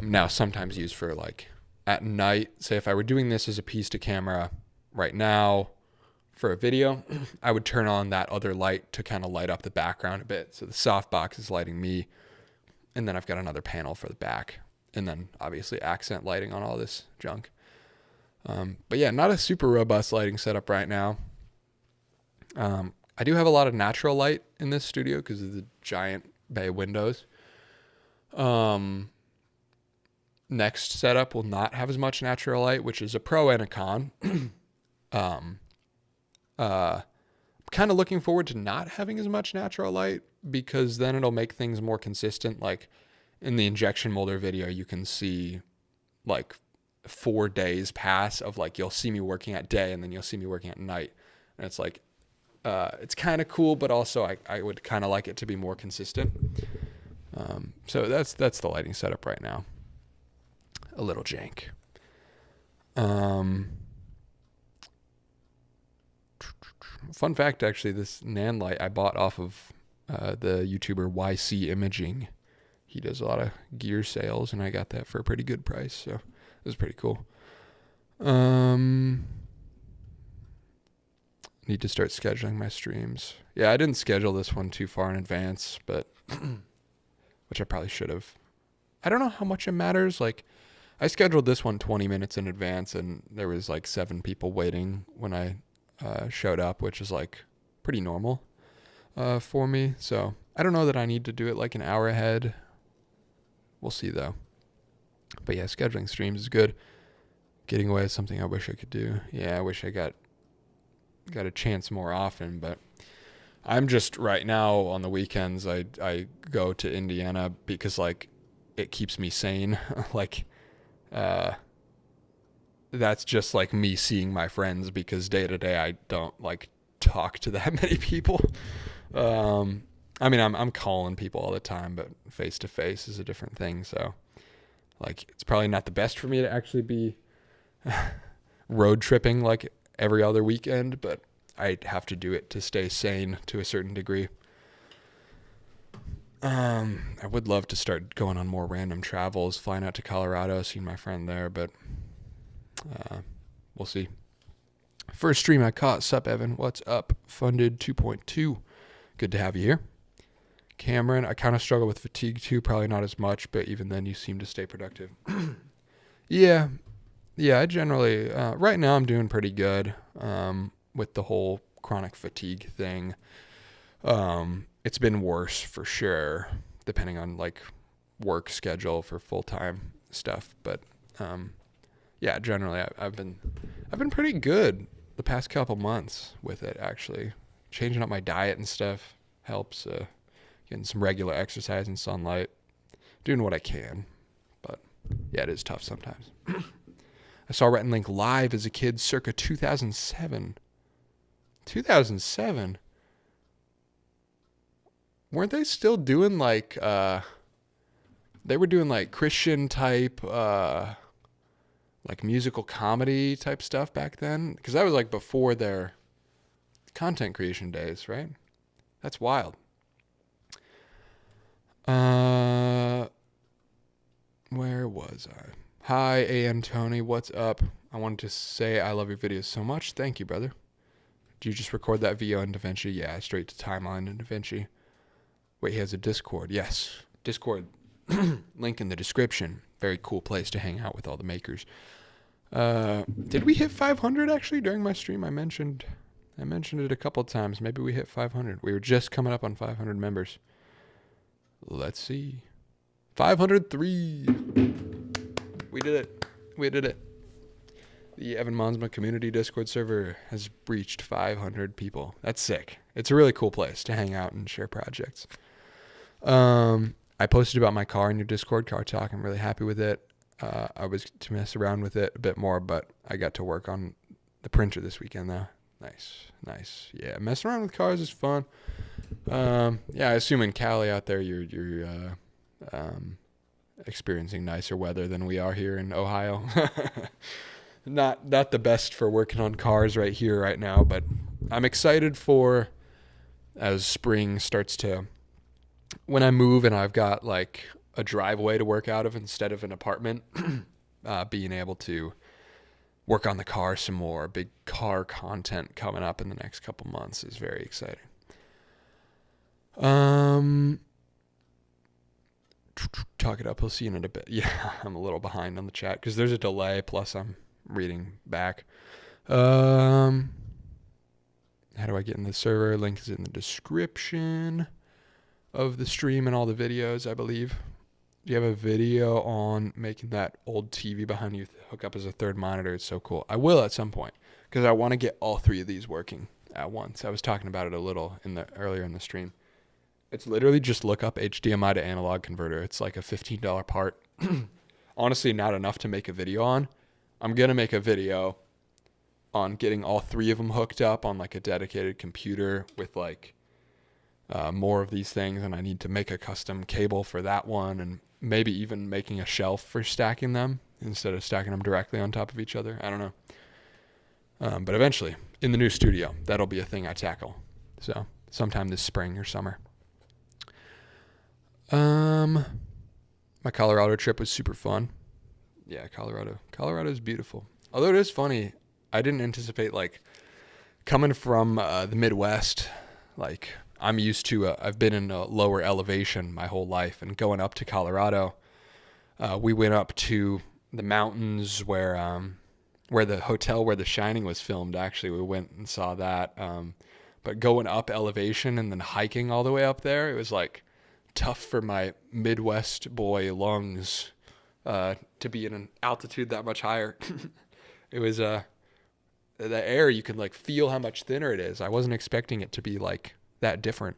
A: now sometimes use for, like, at night. Say if I were doing this as a Pista camera right now, for a video, I would turn on that other light to kind of light up the background a bit. So the softbox is lighting me, and then I've got another panel for the back, and then obviously accent lighting on all this junk. But yeah, not a super robust lighting setup right now. I do have a lot of natural light in this studio because of the giant bay windows. next setup will not have as much natural light, which is a pro and a con. Kind of looking forward to not having as much natural light, because then it'll make things more consistent. Like in the injection molder video, you can see like 4 days pass of like, you'll see me working at day and then you'll see me working at night. And it's like, it's kind of cool, but also I would kind of like it to be more consistent. So that's the lighting setup right now. A little jank. Fun fact, actually, this Nan light I bought off of the YouTuber YC Imaging. He does a lot of gear sales, and I got that for a pretty good price, so it was pretty cool. Need to start scheduling my streams. Yeah, I didn't schedule this one too far in advance, but which I probably should have. I don't know how much it matters. Like, I scheduled this one 20 minutes in advance, and there was like 7 people waiting when I showed up, which is like pretty normal for me. So I don't know that I need to do it like an hour ahead. We'll see though. But yeah, scheduling streams is good. Getting away is something I wish I could do. Yeah, I wish I got a chance more often, but I'm just right now on the weekends I go to Indiana because like it keeps me sane. Like that's just like me seeing my friends, because day to day I don't like talk to that many people. I mean, I'm calling people all the time, but face to face is a different thing. So like, it's probably not the best for me to actually be road tripping like every other weekend, but I have to do it to stay sane to a certain degree. I would love to start going on more random travels, flying out to Colorado, seeing my friend there, but we'll see. First stream I caught. Sup, Evan? What's up? Funded 2.2. Good to have you here. Cameron, I kind of struggle with fatigue too. Probably not as much, but even then you seem to stay productive. Yeah, I generally, right now I'm doing pretty good with the whole chronic fatigue thing. It's been worse for sure, depending on like work schedule for full-time stuff. But yeah, generally I've been pretty good the past couple months with it, actually. Changing up my diet and stuff helps. Getting some regular exercise and sunlight, doing what I can. But yeah, it is tough sometimes. I saw Rhett and Link live as a kid circa 2007. 2007? Weren't they still doing like, they were doing like Christian type, like musical comedy type stuff back then? Because that was like before their content creation days, right? That's wild. Where was I? Hi, A.M. Tony. What's up? I wanted to say I love your videos so much. Thank you, brother. Do you just record that video in DaVinci? Yeah, straight to timeline in DaVinci. Wait, he has a Discord. Yes. Discord. Link in the description. Very cool place to hang out with all the makers. Did we hit 500 actually during my stream? I mentioned it a couple times. Maybe we hit 500. We were just coming up on 500 members. Let's see. 503. We did it. The Evan Monsma community Discord server has breached 500 people. That's sick. It's a really cool place to hang out and share projects. I posted about my car in your Discord, Car Talk. I'm really happy with it. I was to mess around with it a bit more, but I got to work on the printer this weekend though. Nice. Yeah, messing around with cars is fun. Yeah, I assume in Cali out there you're experiencing nicer weather than we are here in Ohio. Not the best for working on cars right here right now, but I'm excited for as spring starts to, when I move and I've got like a driveway to work out of instead of an apartment, being able to work on the car some more. Big car content coming up in the next couple months is very exciting. Talk it up. He'll see you in a bit. Yeah, I'm a little behind on the chat because there's a delay. Plus, I'm reading back. How do I get in the server? Link is in the description of the stream and all the videos, I believe. Do you have a video on making that old TV behind you hook up as a third monitor? It's so cool. I will at some point because I want to get all three of these working at once. I was talking about it a little earlier in the stream. It's literally just look up HDMI to analog converter. It's like a $15 part. Honestly, not enough to make a video on. I'm going to make a video on getting all three of them hooked up on like a dedicated computer with like more of these things. And I need to make a custom cable for that one and maybe even making a shelf for stacking them instead of stacking them directly on top of each other. I don't know. But eventually, in the new studio, that'll be a thing I tackle. So sometime this spring or summer. My Colorado trip was super fun. Yeah, Colorado. Colorado is beautiful. Although it is funny, I didn't anticipate like coming from the Midwest. Like I'm used to, I've been in a lower elevation my whole life, and going up to Colorado, we went up to the mountains where the hotel where The Shining was filmed. Actually, we went and saw that. But going up elevation and then hiking all the way up there, it was like tough for my Midwest boy lungs to be in an altitude that much higher. It was the air, you can like feel how much thinner it is. I wasn't expecting it to be like that different.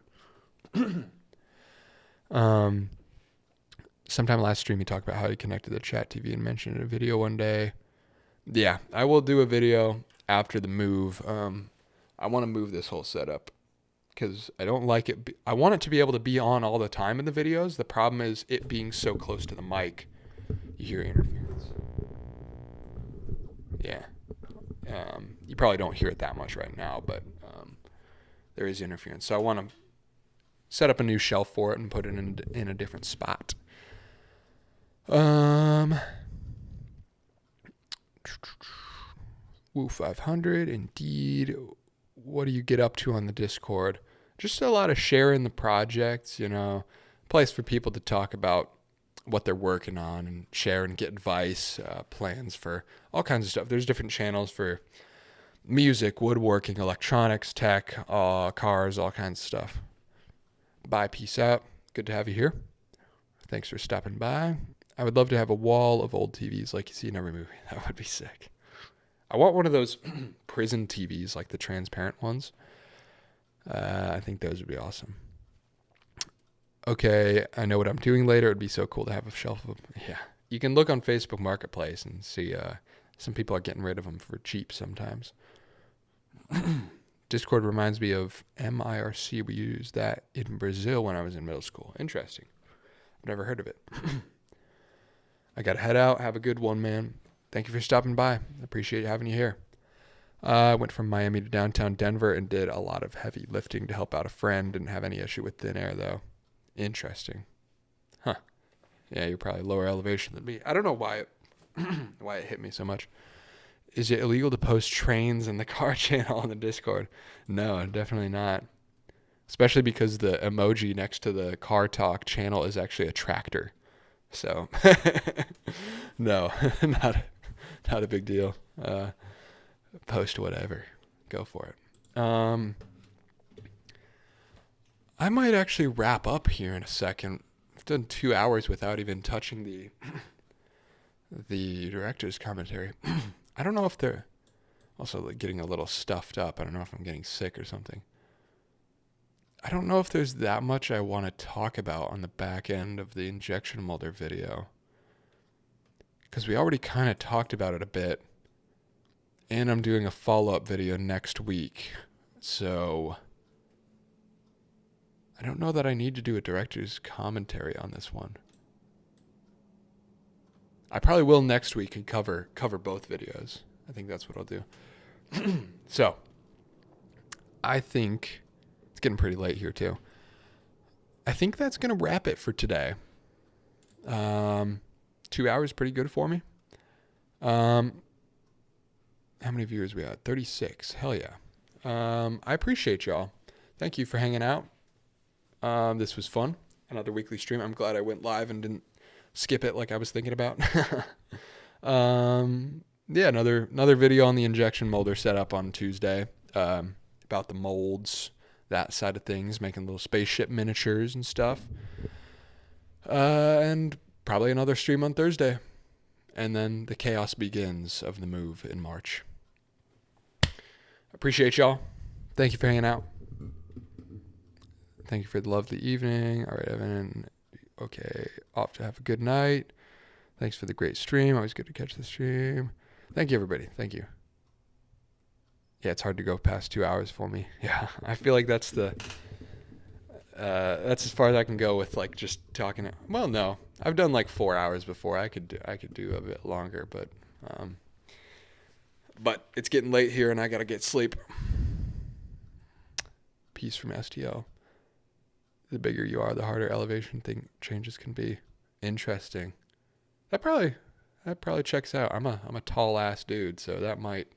A: Sometime last stream he talked about how he connected the chat TV and mentioned it in a video one day. Yeah, I will do a video after the move. I want to move this whole setup because I don't like it. I want it to be able to be on all the time in the videos. The problem is it being so close to the mic. You hear interference. Yeah. You probably don't hear it that much right now, but there is interference. So I want to set up a new shelf for it and put it in a different spot. Woo 500, indeed. What do you get up to on the Discord? Just a lot of sharing the projects, place for people to talk about what they're working on and share and get advice, plans for all kinds of stuff. There's different channels for music, woodworking, electronics, tech, cars, all kinds of stuff. Bye, peace out. Good to have you here. Thanks for stopping by. I would love to have a wall of old TVs like you see in every movie. That would be sick. I want one of those prison TVs, like the transparent ones. I think those would be awesome. Okay, I know what I'm doing later. It would be so cool to have a shelf of them. Yeah, you can look on Facebook Marketplace and see some people are getting rid of them for cheap sometimes. Discord reminds me of MIRC. We used that in Brazil when I was in middle school. Interesting. I've never heard of it. I got to head out. Have a good one, man. Thank you for stopping by. I appreciate having you here. I went from Miami to downtown Denver and did a lot of heavy lifting to help out a friend. Didn't have any issue with thin air, though. Interesting. Huh. Yeah, you're probably lower elevation than me. I don't know why it hit me so much. Is it illegal to post trains in the car channel on the Discord? No, definitely not. Especially because the emoji next to the car talk channel is actually a tractor. So, no, not a big deal. Post whatever. Go for it. I might actually wrap up here in a second. I've done 2 hours without even touching the director's commentary. I don't know if they're also like getting a little stuffed up. I don't know if I'm getting sick or something. I don't know if there's that much I want to talk about on the back end of the injection molder video. Because we already kind of talked about it a bit. And I'm doing a follow-up video next week. So I don't know that I need to do a director's commentary on this one. I probably will next week and cover both videos. I think that's what I'll do. So I think it's getting pretty late here too. I think that's going to wrap it for today. 2 hours, pretty good for me. How many viewers we got? 36. Hell yeah. I appreciate y'all. Thank you for hanging out. This was fun. Another weekly stream. I'm glad I went live and didn't skip it like I was thinking about. Yeah, another video on the injection molder setup on Tuesday. About the molds, that side of things, making little spaceship miniatures and stuff. And probably another stream on Thursday. And then the chaos begins of the move in March. Appreciate y'all. Thank you for hanging out. Thank you for the lovely evening. All right, Evan. Okay, off to have a good night. Thanks for the great stream. Always good to catch the stream. Thank you, everybody. Thank you. Yeah, it's hard to go past 2 hours for me. Yeah, I feel like that's as far as I can go with like just talking. Well, no, I've done like 4 hours before. I could do a bit longer, but it's getting late here and I gotta get sleep. Peace from STL. The bigger you are, the harder elevation thing changes can be. Interesting. That probably checks out. I'm a tall ass dude, so that might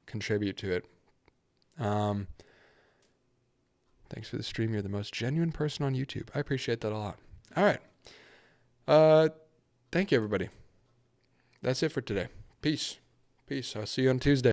A: contribute to it. Thanks for the stream. You're the most genuine person on YouTube. I appreciate that a lot. All right. Thank you, everybody. That's it for today. Peace. I'll see you on Tuesday.